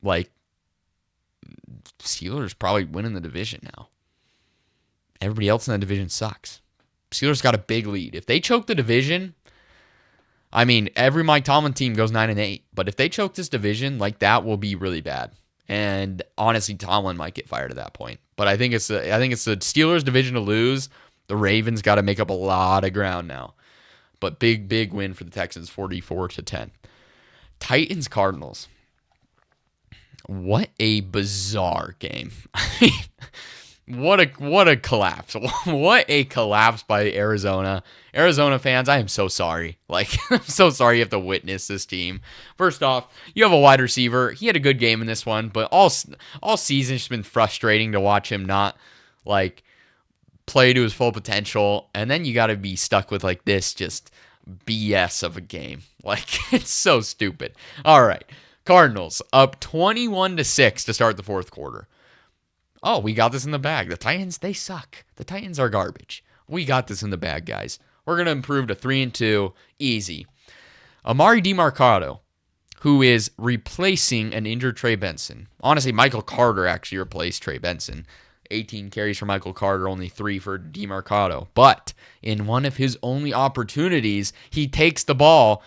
Like, Steelers probably winning the division now. Everybody else in that division sucks. Steelers got a big lead. If they choke the division, I mean, every Mike Tomlin team goes 9-8, but if they choke this division, like, that will be really bad. And honestly, Tomlin might get fired at that point. But I think it's the Steelers division to lose. The Ravens got to make up a lot of ground now. But big win for the Texans, 44-10. Titans Cardinals. What a bizarre game. What a collapse. What a collapse by Arizona. Arizona fans, I am so sorry. Like, I'm so sorry you have to witness this team. First off, you have a wide receiver. He had a good game in this one, but all season it's been frustrating to watch him not, like, play to his full potential. And then you got to be stuck with, like, this just BS of a game. Like, it's so stupid. All right. Cardinals up 21-6 to start the fourth quarter. Oh, we got this in the bag. The Titans, they suck. The Titans are garbage. We got this in the bag, guys. We're going to improve to 3-2. Easy. Amari DiMercato, who is replacing an injured Trey Benson. Honestly, Michael Carter actually replaced Trey Benson. 18 carries for Michael Carter, only 3 for DiMercato. But in one of his only opportunities, he takes the ball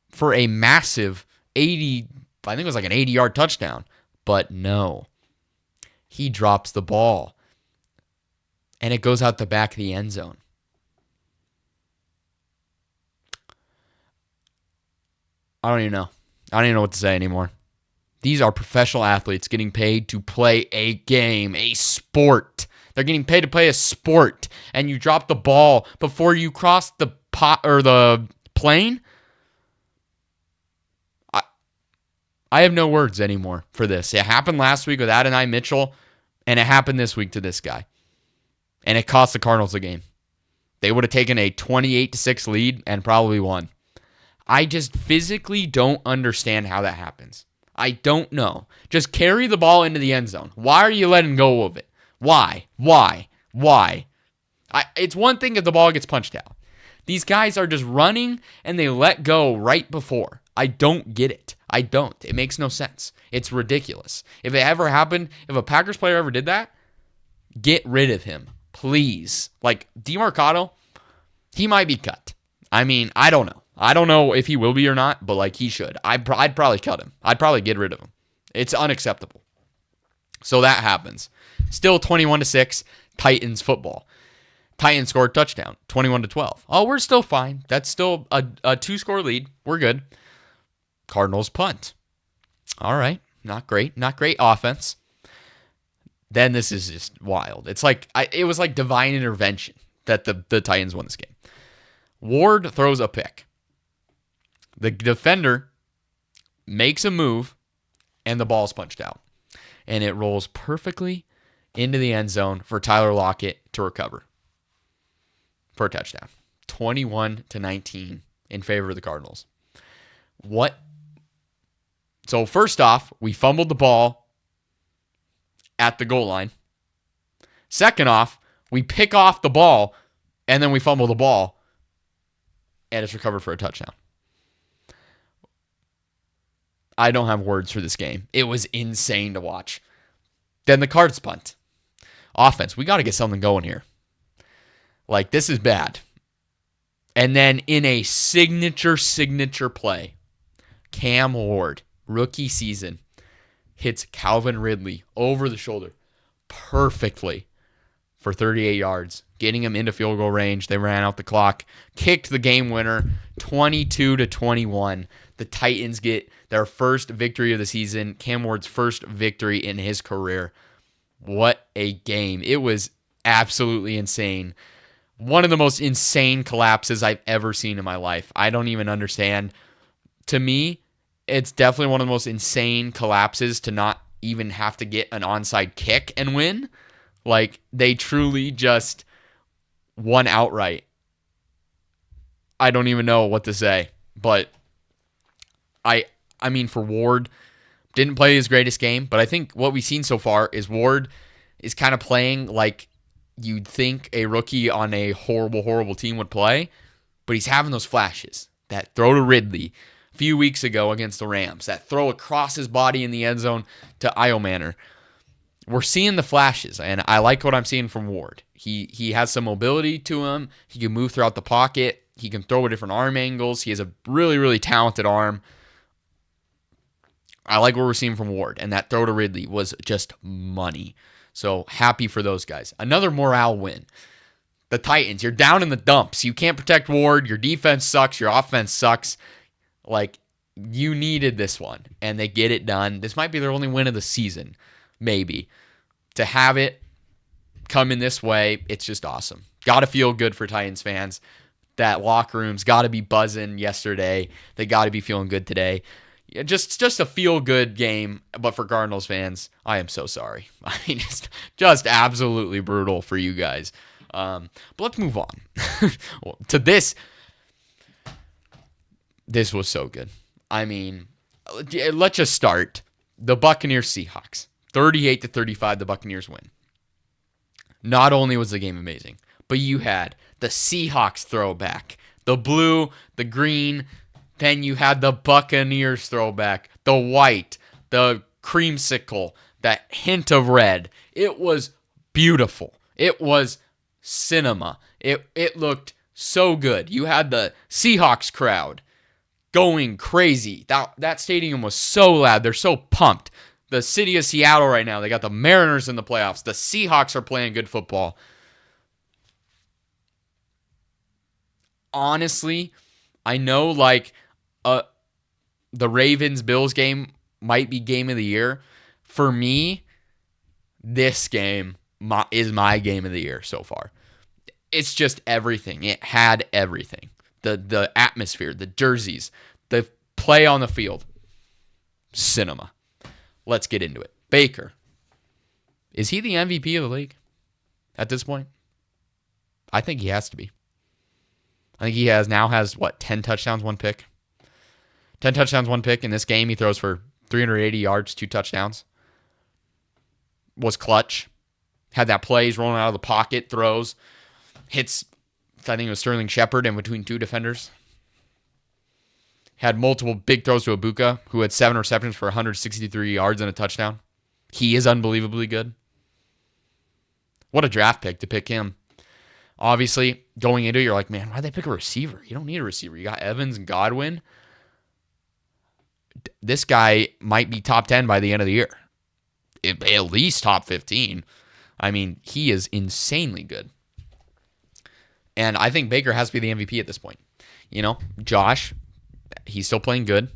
for a massive 80, I think it was like an 80-yard touchdown. But no. He drops the ball. And it goes out the back of the end zone. I don't even know what to say anymore. These are professional athletes getting paid to play a game, a sport. They're getting paid to play a sport. And you drop the ball before you cross the the plane? I have no words anymore for this. It happened last week with Adonai Mitchell, and it happened this week to this guy. And it cost the Cardinals the game. They would have taken a 28-6 lead and probably won. I just physically don't understand how that happens. I don't know. Just carry the ball into the end zone. Why are you letting go of it? Why? It's one thing if the ball gets punched out. These guys are just running and they let go right before. I don't get it. I don't. It makes no sense. It's ridiculous. If it ever happened, if a Packers player ever did that, get rid of him. Please. Like, DiMercato, he might be cut. I mean, I don't know. I don't know if he will be or not, but, like, he should. I'd probably cut him. I'd probably get rid of him. It's unacceptable. So that happens. Still 21-6, Titans football. Titans scored a touchdown, 21-12. Oh, we're still fine. That's still a 2-score lead. We're good. Cardinals punt. All right. Not great. Not great offense. Then this is just wild. It's like it was like divine intervention that the Titans won this game. Ward throws a pick. The defender makes a move, and the ball's punched out. And it rolls perfectly into the end zone for Tyler Lockett to recover for a touchdown. 21-19 in favor of the Cardinals. What? So first off, we fumbled the ball at the goal line. Second off, we pick off the ball, and then we fumble the ball, and it's recovered for a touchdown. I don't have words for this game. It was insane to watch. Then the Cards punt. Offense, we got to get something going here. Like, this is bad. And then in a signature play, Cam Ward, rookie season, hits Calvin Ridley over the shoulder perfectly for 38 yards, getting him into field goal range. They ran out the clock, kicked the game winner, 22-21. The Titans get their first victory of the season, Cam Ward's first victory in his career. What a game. It was absolutely insane. One of the most insane collapses I've ever seen in my life. I don't even understand. To me, it's definitely one of the most insane collapses to not even have to get an onside kick and win. Like, they truly just won outright. I don't even know what to say, but I mean, for Ward, didn't play his greatest game, but I think what we've seen so far is Ward is kind of playing like you'd think a rookie on a horrible, horrible team would play, but he's having those flashes. That throw to Ridley a few weeks ago against the Rams, that throw across his body in the end zone to Manor. We're seeing the flashes, and I like what I'm seeing from Ward. He has some mobility to him. He can move throughout the pocket. He can throw at different arm angles. He has a really, really talented arm. I like what we're seeing from Ward, and that throw to Ridley was just money. So happy for those guys. Another morale win. The Titans, you're down in the dumps. You can't protect Ward. Your defense sucks. Your offense sucks. Like, you needed this one, and they get it done. This might be their only win of the season, maybe. To have it come in this way, it's just awesome. Got to feel good for Titans fans. That locker room's got to be buzzing yesterday. They got to be feeling good today. Just a feel-good game, but for Cardinals fans, I am so sorry. I mean, just absolutely brutal for you guys. But let's move on to this. This was so good. I mean, let's just start. The Buccaneers-Seahawks. 38-35, the Buccaneers win. Not only was the game amazing, but you had the Seahawks throwback. The blue, the green. Then you had the Buccaneers throwback, the white, the creamsicle, that hint of red. It was beautiful. It was cinema. It looked so good. You had the Seahawks crowd going crazy. That stadium was so loud. They're so pumped. The city of Seattle right now, they got the Mariners in the playoffs. The Seahawks are playing good football. Honestly, I know like the Ravens-Bills game might be game of the year. For me, this game is my game of the year so far. It's just everything. It had everything. The atmosphere, the jerseys, the play on the field. Cinema. Let's get into it. Baker. Is he the MVP of the league at this point? I think he has to be. I think he now has 10 touchdowns, 1 pick? 10 touchdowns, 1 pick. In this game, he throws for 380 yards, 2 touchdowns. Was clutch. Had that play. He's rolling out of the pocket, throws. Hits, I think it was Sterling Shepard in between 2 defenders. Had multiple big throws to Ibuka, who had 7 receptions for 163 yards and a touchdown. He is unbelievably good. What a draft pick to pick him. Obviously, going into it, you're like, man, why'd they pick a receiver? You don't need a receiver. You got Evans and Godwin. This guy might be top 10 by the end of the year. At least top 15. I mean, he is insanely good. And I think Baker has to be the MVP at this point. You know, Josh, he's still playing good.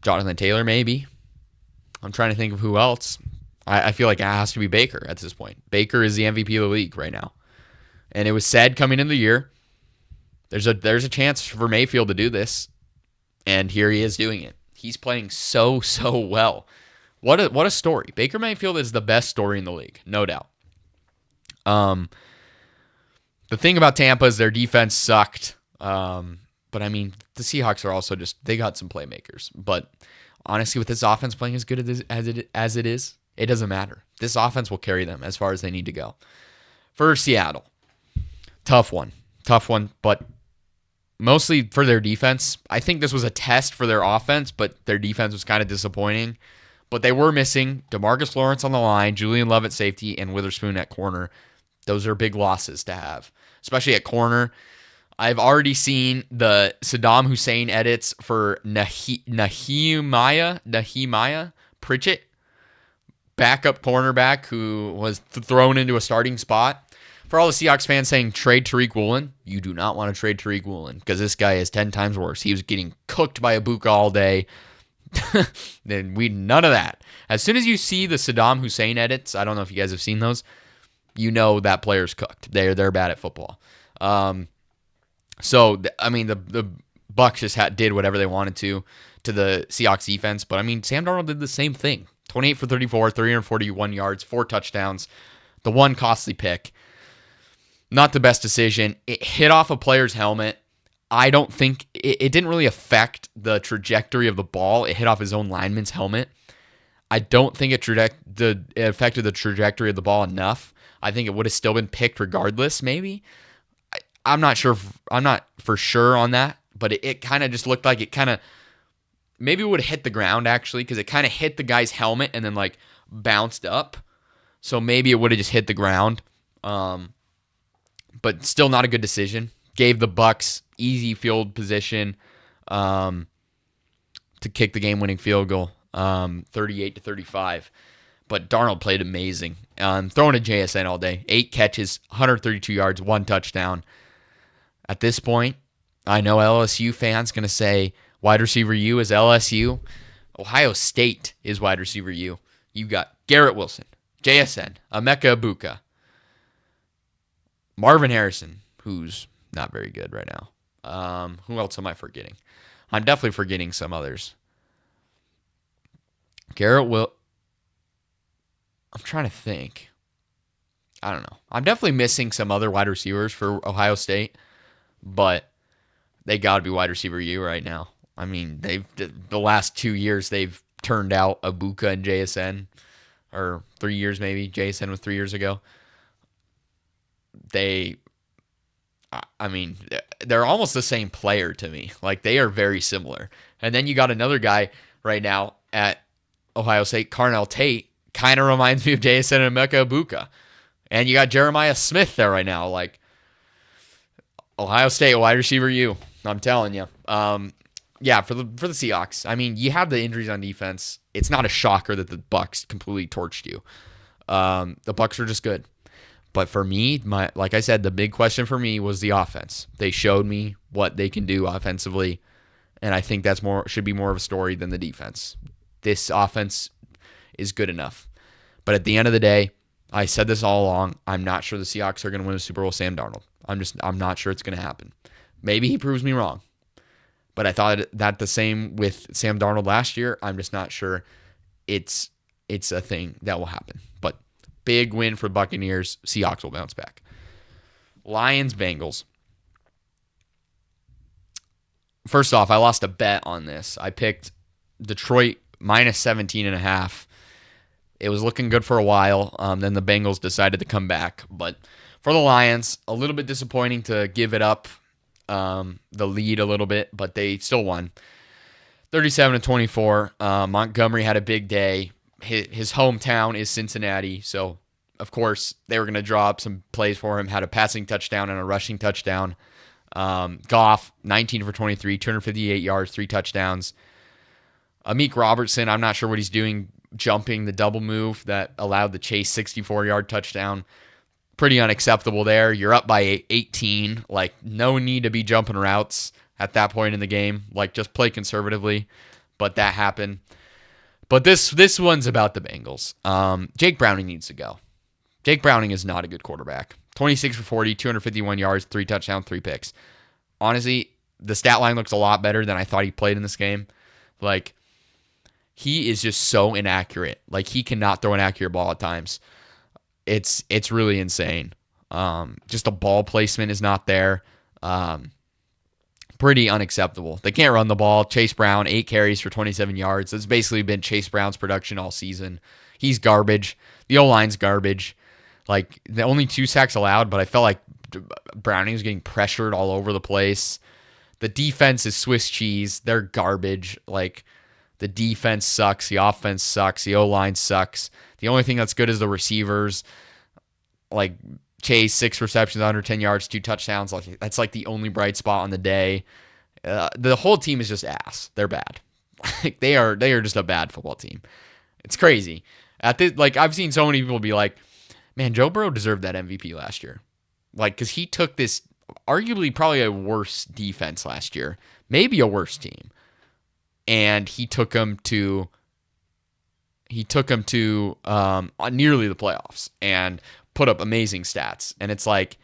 Jonathan Taylor, maybe. I'm trying to think of who else. I feel like it has to be Baker at this point. Baker is the MVP of the league right now. And it was said coming into the year, there's a chance for Mayfield to do this. And here he is doing it. He's playing so well. What a story. Baker Mayfield is the best story in the league, no doubt. The thing about Tampa is their defense sucked. But I mean, the Seahawks are also they got some playmakers. But honestly, with this offense playing as good as it is, it doesn't matter. This offense will carry them as far as they need to go. For Seattle, tough one, but mostly for their defense. I think this was a test for their offense, but their defense was kind of disappointing. But they were missing DeMarcus Lawrence on the line, Julian Love at safety, and Witherspoon at corner. Those are big losses to have, especially at corner. I've already seen the Saddam Hussein edits for Nehemiah Pritchett, backup cornerback who was thrown into a starting spot. For all the Seahawks fans saying trade Tariq Woolen, you do not want to trade Tariq Woolen because this guy is 10 times worse. He was getting cooked by Ibuka all day. Then none of that. As soon as you see the Saddam Hussein edits, I don't know if you guys have seen those, you know that player's cooked. They're bad at football. So I mean the Bucs just did whatever they wanted to the Seahawks defense, but I mean Sam Darnold did the same thing. 28 for 34, 341 yards, 4 touchdowns, the one costly pick. Not the best decision. It hit off a player's helmet. I don't think it didn't really affect the trajectory of the ball. It hit off his own lineman's helmet. I don't think it affected the trajectory of the ball enough. I think it would have still been picked regardless, maybe. I'm not sure. I'm not for sure on that, but it kind of just looked like it kind of maybe would have hit the ground actually, because it kind of hit the guy's helmet and then like bounced up. So maybe it would have just hit the ground. But still not a good decision. Gave the Bucs easy field position to kick the game-winning field goal, 38-35. But Darnold played amazing. Throwing a JSN all day. 8 catches, 132 yards, 1 touchdown. At this point, I know LSU fans going to say wide receiver U is LSU. Ohio State is wide receiver U. You got Garrett Wilson, JSN, Emeka Egbuka, Marvin Harrison, who's not very good right now. Who else am I forgetting? I'm definitely forgetting some others. I'm trying to think. I don't know. I'm definitely missing some other wide receivers for Ohio State, but they got to be wide receiver U right now. I mean, the last 2 years they've turned out Egbuka and JSN, or 3 years maybe. JSN was 3 years ago. They're almost the same player to me. Like, they are very similar. And then you got another guy right now at Ohio State, Carnell Tate, kind of reminds me of JSN and Emeka Egbuka. And you got Jeremiah Smith there right now. Like, Ohio State wide receiver U. I'm telling you. Yeah, for the Seahawks. I mean, you had the injuries on defense. It's not a shocker that the Bucs completely torched you. The Bucs are just good. But for me, like I said, the big question for me was the offense. They showed me what they can do offensively, and I think that's should be more of a story than the defense. This offense is good enough. But at the end of the day, I said this all along, I'm not sure the Seahawks are going to win a Super Bowl with Sam Darnold. I'm not sure it's going to happen. Maybe he proves me wrong. But I thought that the same with Sam Darnold last year. I'm just not sure it's a thing that will happen. But big win for Buccaneers. Seahawks will bounce back. Lions, Bengals. First off, I lost a bet on this. I picked Detroit minus 17.5. It was looking good for a while. Then the Bengals decided to come back. But for the Lions, a little bit disappointing to give it up, the lead a little bit, but they still won. 37-24. Montgomery had a big day. His hometown is Cincinnati, so of course they were going to draw up some plays for him. Had a passing touchdown and a rushing touchdown. Goff, 19 for 23, 258 yards, 3 touchdowns. Amik Robertson, I'm not sure what he's doing, jumping the double move that allowed the Chase 64-yard touchdown. Pretty unacceptable there. You're up by 18. Like, no need to be jumping routes at that point in the game. Like, just play conservatively. But that happened. But this one's about the Bengals. Jake Browning needs to go. Jake Browning is not a good quarterback. 26 for 40, 251 yards, 3 touchdowns, 3 picks. Honestly, the stat line looks a lot better than I thought he played in this game. Like, he is just so inaccurate. Like, he cannot throw an accurate ball at times. It's really insane. Just the ball placement is not there. Pretty unacceptable. They can't run the ball. Chase Brown, 8 carries for 27 yards. That's basically been Chase Brown's production all season. He's garbage. The O-line's garbage. Like, the only 2 sacks allowed, but I felt like Browning was getting pressured all over the place. The defense is Swiss cheese. They're garbage. Like, the defense sucks. The offense sucks. The O-line sucks. The only thing that's good is the receivers. Like, Chase, 6 receptions, 110 yards, 2 touchdowns. Like, that's like the only bright spot on the day. The whole team is just ass. They're bad. Like, they are just a bad football team. It's crazy. I've seen so many people be like, man, Joe Burrow deserved that MVP last year. Like, because he took this arguably probably a worse defense last year, maybe a worse team, and he took him to nearly the playoffs and put up amazing stats. And it's like,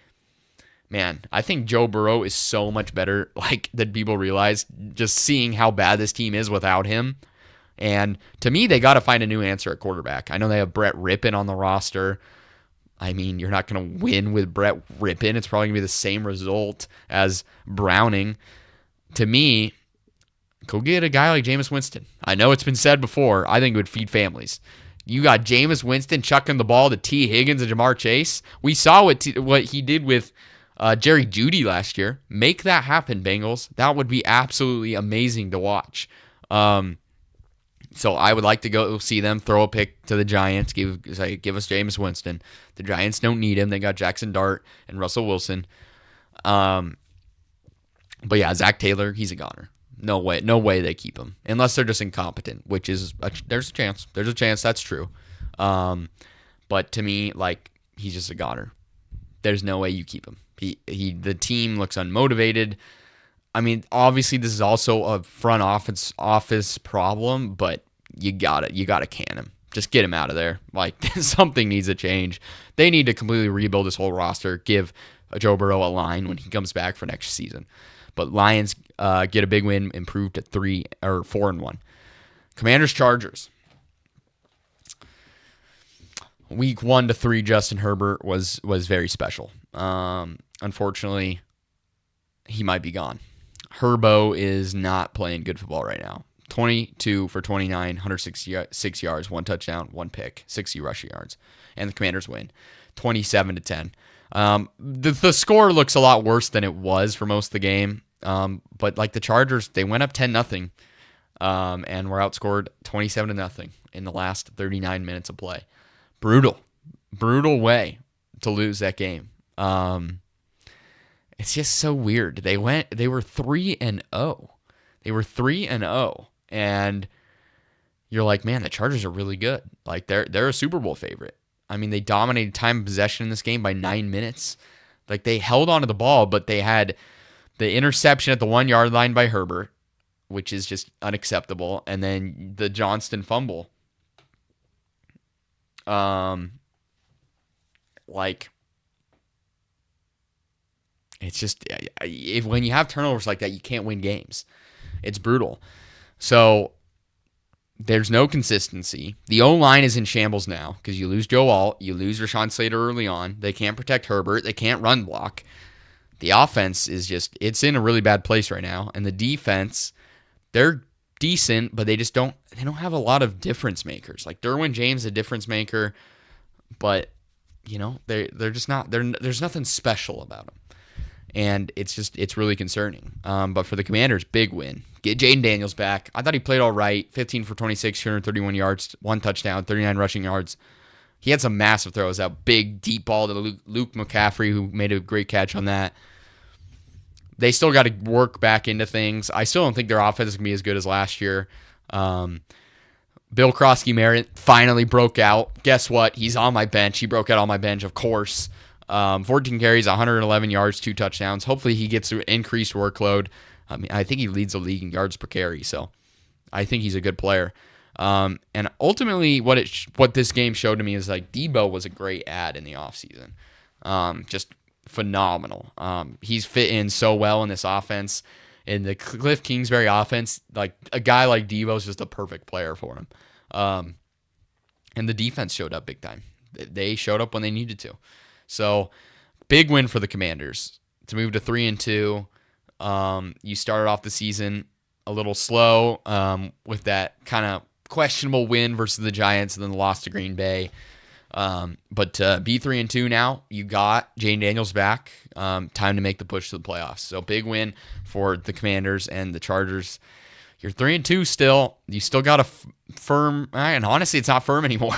man, I think Joe Burrow is so much better, like, than people realize, just seeing how bad this team is without him. And to me, they got to find a new answer at quarterback. I know they have Brett Rippon on the roster. I mean, you're not going to win with Brett Rippon. It's probably going to be the same result as Browning. To me, go get a guy like Jameis Winston. I know it's been said before. I think it would feed families. You got Jameis Winston chucking the ball to T. Higgins and Jamar Chase. We saw what he did with Jerry Jeudy last year. Make that happen, Bengals. That would be absolutely amazing to watch. So I would like to go see them throw a pick to the Giants. Give us Jameis Winston. The Giants don't need him. They got Jackson Dart and Russell Wilson. But yeah, Zach Taylor, he's a goner. No way they keep him unless they're just incompetent, which is there's a chance. There's a chance that's true. But to me, like, he's just a goner. There's no way you keep him. The team looks unmotivated. I mean, obviously this is also a front office problem, but you gotta can him. Just get him out of there. Like, something needs to change. They need to completely rebuild this whole roster. Give Joe Burrow a line when he comes back for next season. But Lions get a big win, improved to 4-1. Commanders Chargers. Week 1-3, Justin Herbert was very special. Unfortunately, he might be gone. Harbaugh is not playing good football right now. 22 for 29, 166 yards, 1 touchdown, 1 pick, 60 rushing yards. And the Commanders win 27-10. The score looks a lot worse than it was for most of the game. But like the Chargers, they went up 10-0 and were outscored 27-0 in the last 39 minutes of play. Brutal way to lose that game. It's just so weird. They were 3-0. They were 3-0, and you're like, man, the Chargers are really good. Like, they're a Super Bowl favorite. I mean, they dominated time of possession in this game by 9 minutes. Like, they held onto the ball, but they had the interception at the 1-yard line by Herbert, which is just unacceptable, and then the Johnston fumble. It's just, when you have turnovers like that, you can't win games. It's brutal. So there's no consistency. The O-line is in shambles now because you lose Joe Alt, you lose Rashawn Slater early on. They can't protect Herbert. They can't run block. The offense is just, it's in a really bad place right now. And the defense, they're decent, but they don't have a lot of difference makers. Like, Derwin James, a difference maker, but they're just not. There's nothing special about them. And it's really concerning. But for the Commanders, big win. Get Jaden Daniels back. I thought he played all right. 15 for 26, 231 yards, 1 touchdown, 39 rushing yards. He had some massive throws. That big, deep ball to Luke McCaffrey, who made a great catch on that. They still got to work back into things. I still don't think their offense is going to be as good as last year. Bill Krosky-Merritt finally broke out. Guess what? He's on my bench. He broke out on my bench, of course. 14 carries, 111 yards, 2 touchdowns. Hopefully he gets an increased workload. I mean, I think he leads the league in yards per carry, so I think he's a good player. And ultimately, what this game showed to me is, like, Debo was a great add in the offseason. Just phenomenal. He's fit in so well in this offense. In the Cliff Kingsbury offense, like, a guy like Debo is just a perfect player for him. And the defense showed up big time. They showed up when they needed to. So, big win for the Commanders to move to 3-2. You started off the season a little slow with that kind of questionable win versus the Giants and then the loss to Green Bay. But to be 3-2 now, you got Jane Daniels back. Time to make the push to the playoffs. So, big win for the Commanders and the Chargers. You're 3-2 still. You still got a firm, and honestly, it's not firm anymore.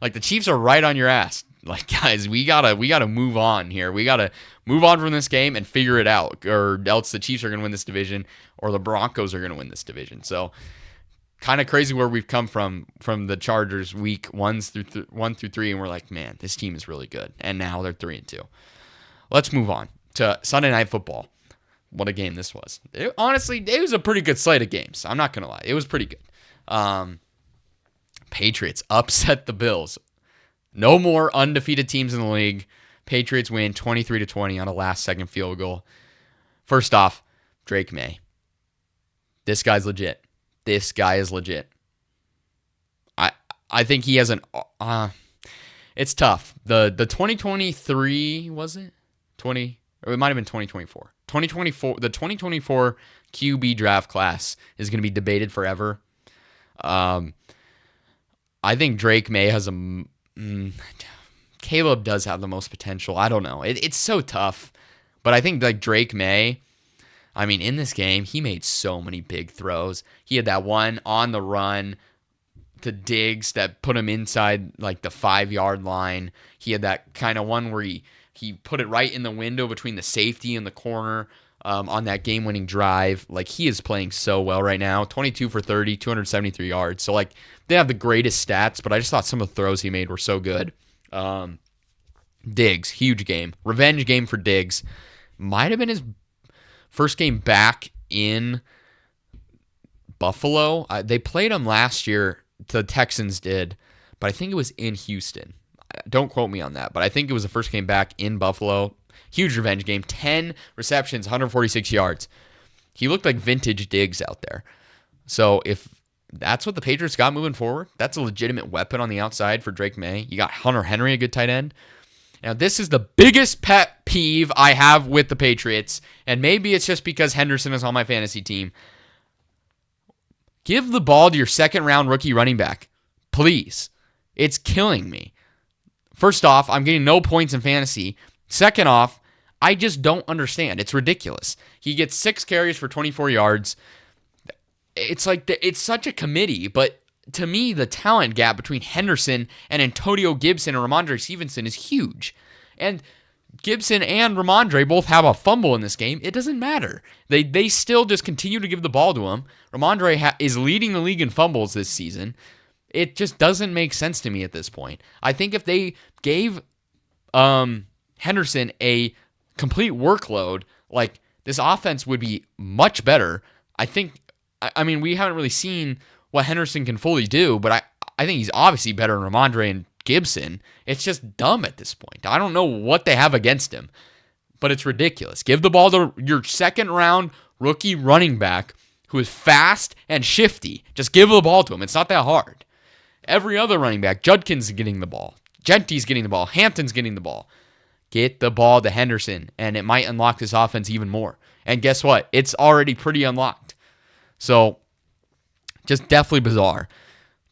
Like, the Chiefs are right on your ass. Like, guys, we gotta move on here. We gotta move on from this game and figure it out, or else the Chiefs are gonna win this division, or the Broncos are gonna win this division. So, kind of crazy where we've come from the Chargers week 1 through 3, and we're like, man, this team is really good. And now they're 3-2. Let's move on to Sunday Night Football. What a game this was. Honestly, it was a pretty good slate of games. I'm not gonna lie, it was pretty good. Patriots upset the Bills. No more undefeated teams in the league. Patriots win 23-20 on a last-second field goal. First off, Drake May. This guy's legit. This guy is legit. I think he has It's tough. The 2023, was it? 20, or it might have been 2024. 2024, the 2024 QB draft class is going to be debated forever. I think Drake May has Caleb does have the most potential. I don't know. It's so tough. But I think like Drake May, I mean, in this game, he made so many big throws. He had that one on the run to Diggs that put him inside like the 5-yard line. He had that kind of one where he put it right in the window between the safety and the corner on that game-winning drive. Like, he is playing so well right now. 22 for 30, 273 yards. So, like, they have the greatest stats, but I just thought some of the throws he made were so good. Diggs, huge game. Revenge game for Diggs. Might have been his first game back in Buffalo. They played him last year. The Texans did, but I think it was in Houston. Don't quote me on that, but I think it was the first game back in Buffalo. Huge revenge game. 10 receptions, 146 yards. He looked like vintage Diggs out there. So if that's what the Patriots got moving forward, that's a legitimate weapon on the outside for Drake May. You got Hunter Henry, a good tight end. Now, this is the biggest pet peeve I have with the Patriots, and maybe it's just because Henderson is on my fantasy team. Give the ball to your second-round rookie running back. Please. It's killing me. First off, I'm getting no points in fantasy. Second off, I just don't understand. It's ridiculous. He gets 6 carries for 24 yards. It's like it's such a committee, but to me, the talent gap between Henderson and Antonio Gibson and Ramondre Stevenson is huge. And Gibson and Ramondre both have a fumble in this game. It doesn't matter. They still just continue to give the ball to him. Ramondre is leading the league in fumbles this season. It just doesn't make sense to me at this point. I think if they gave Henderson a complete workload, like, this offense would be much better. I mean, we haven't really seen what Henderson can fully do, but I think he's obviously better than Ramondre and Gibson. It's just dumb at this point. I don't know what they have against him, but it's ridiculous. Give the ball to your second-round rookie running back who is fast and shifty. Just give the ball to him. It's not that hard. Every other running back, Judkins getting the ball. Genty's getting the ball. Hampton's getting the ball. Get the ball to Henderson, and it might unlock this offense even more. And guess what? It's already pretty unlocked. So, just definitely bizarre.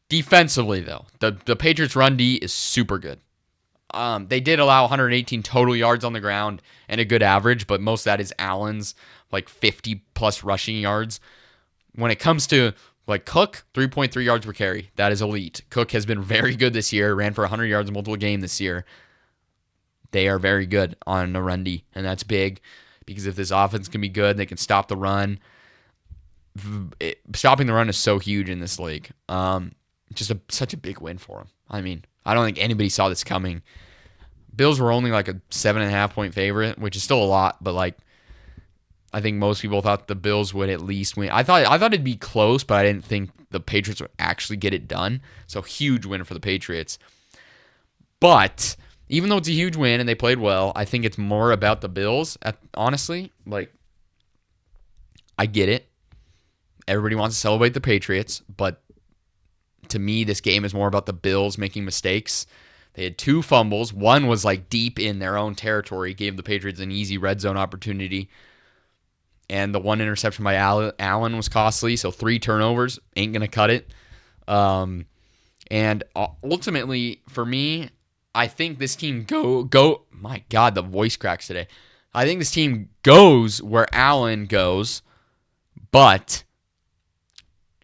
Defensively, though, the Patriots' run D is super good. They did allow 118 total yards on the ground and a good average, but most of that is Allen's, like 50-plus rushing yards. When it comes to like Cook, 3.3 yards per carry. That is elite. Cook has been very good this year. Ran for 100 yards in multiple games this year. They are very good on the run D, and that's big because if this offense can be good, they can stop the run. Stopping the run is so huge in this league. Just such a big win for him. I mean, I don't think anybody saw this coming. Bills were only like a 7.5-point favorite, which is still a lot, but like I think most people thought the Bills would at least win. I thought it'd be close, but I didn't think the Patriots would actually get it done. So huge win for the Patriots. But even though it's a huge win and they played well, I think it's more about the Bills. Honestly, like, I get it. Everybody wants to celebrate the Patriots, but to me, this game is more about the Bills making mistakes. They had 2 fumbles. One was like deep in their own territory, gave the Patriots an easy red zone opportunity. And the 1 interception by Allen was costly, so 3 turnovers ain't going to cut it. And ultimately, for me, I think this team go. My God, the voice cracks today. I think this team goes where Allen goes, but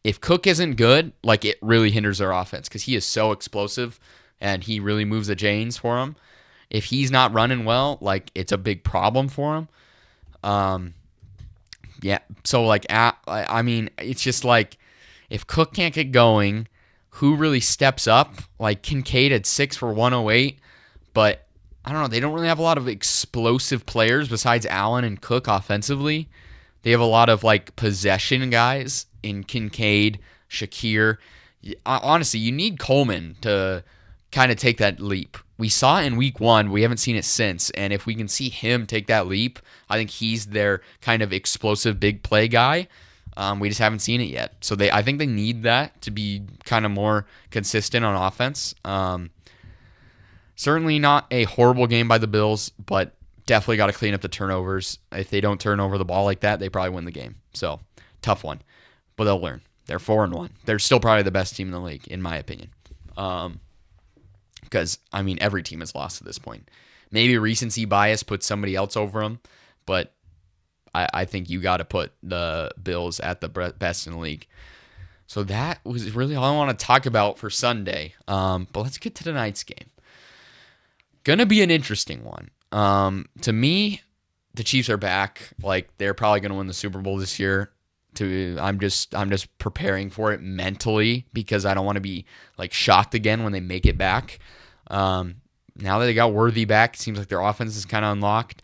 if Cook isn't good, like, it really hinders their offense because he is so explosive and he really moves the chains for them. If he's not running well, like, it's a big problem for him. Yeah, so, like, I mean, it's just like, if Cook can't get going, who really steps up? Like, Kincaid had 6 for 108, but I don't know, they don't really have a lot of explosive players besides Allen and Cook offensively. They have a lot of, like, possession guys in Kincaid, Shakir. Honestly, you need Coleman to kind of take that leap. We saw it in week 1. We haven't seen it since. And if we can see him take that leap, I think he's their kind of explosive big play guy. We just haven't seen it yet. So I think they need that to be kind of more consistent on offense. Certainly not a horrible game by the Bills, but definitely got to clean up the turnovers. If they don't turn over the ball like that, they probably win the game. So, tough one. But they'll learn. They're 4-1. They're still probably the best team in the league, in my opinion. Because, I mean, every team has lost at this point. Maybe recency bias puts somebody else over them, but I think you got to put the Bills at the best in the league. So that was really all I want to talk about for Sunday. But let's get to tonight's game. Gonna be an interesting one. To me, the Chiefs are back. Like, they're probably gonna win the Super Bowl this year. I'm just preparing for it mentally because I don't want to be like shocked again when they make it back. Now that they got Worthy back, it seems like their offense is kind of unlocked.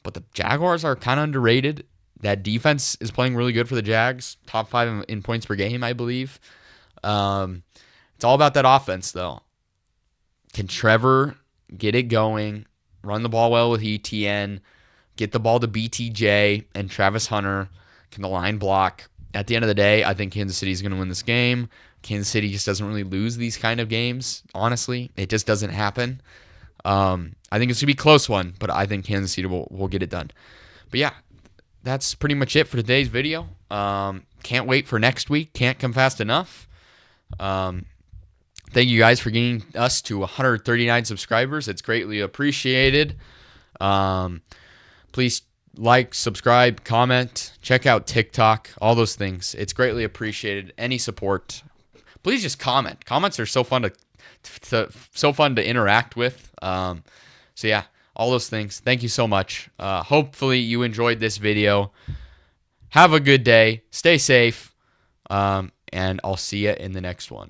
But the Jaguars are kind of underrated. That defense is playing really good for the Jags. Top 5 in points per game, I believe. It's all about that offense, though. Can Trevor get it going, run the ball well with ETN, get the ball to BTJ and Travis Hunter? Can the line block? At the end of the day, I think Kansas City is going to win this game. Kansas City just doesn't really lose these kind of games, honestly. It just doesn't happen. I think it's going to be a close one, but I think Kansas City will get it done. But yeah, that's pretty much it for today's video. Can't wait for next week. Can't come fast enough. Thank you guys for getting us to 139 subscribers. It's greatly appreciated. Please like, subscribe, comment, check out TikTok, all those things. It's greatly appreciated. Any support, please just comment. Comments are so fun to interact with. So yeah, all those things. Thank you so much. Hopefully you enjoyed this video. Have a good day. Stay safe. And I'll see you in the next one.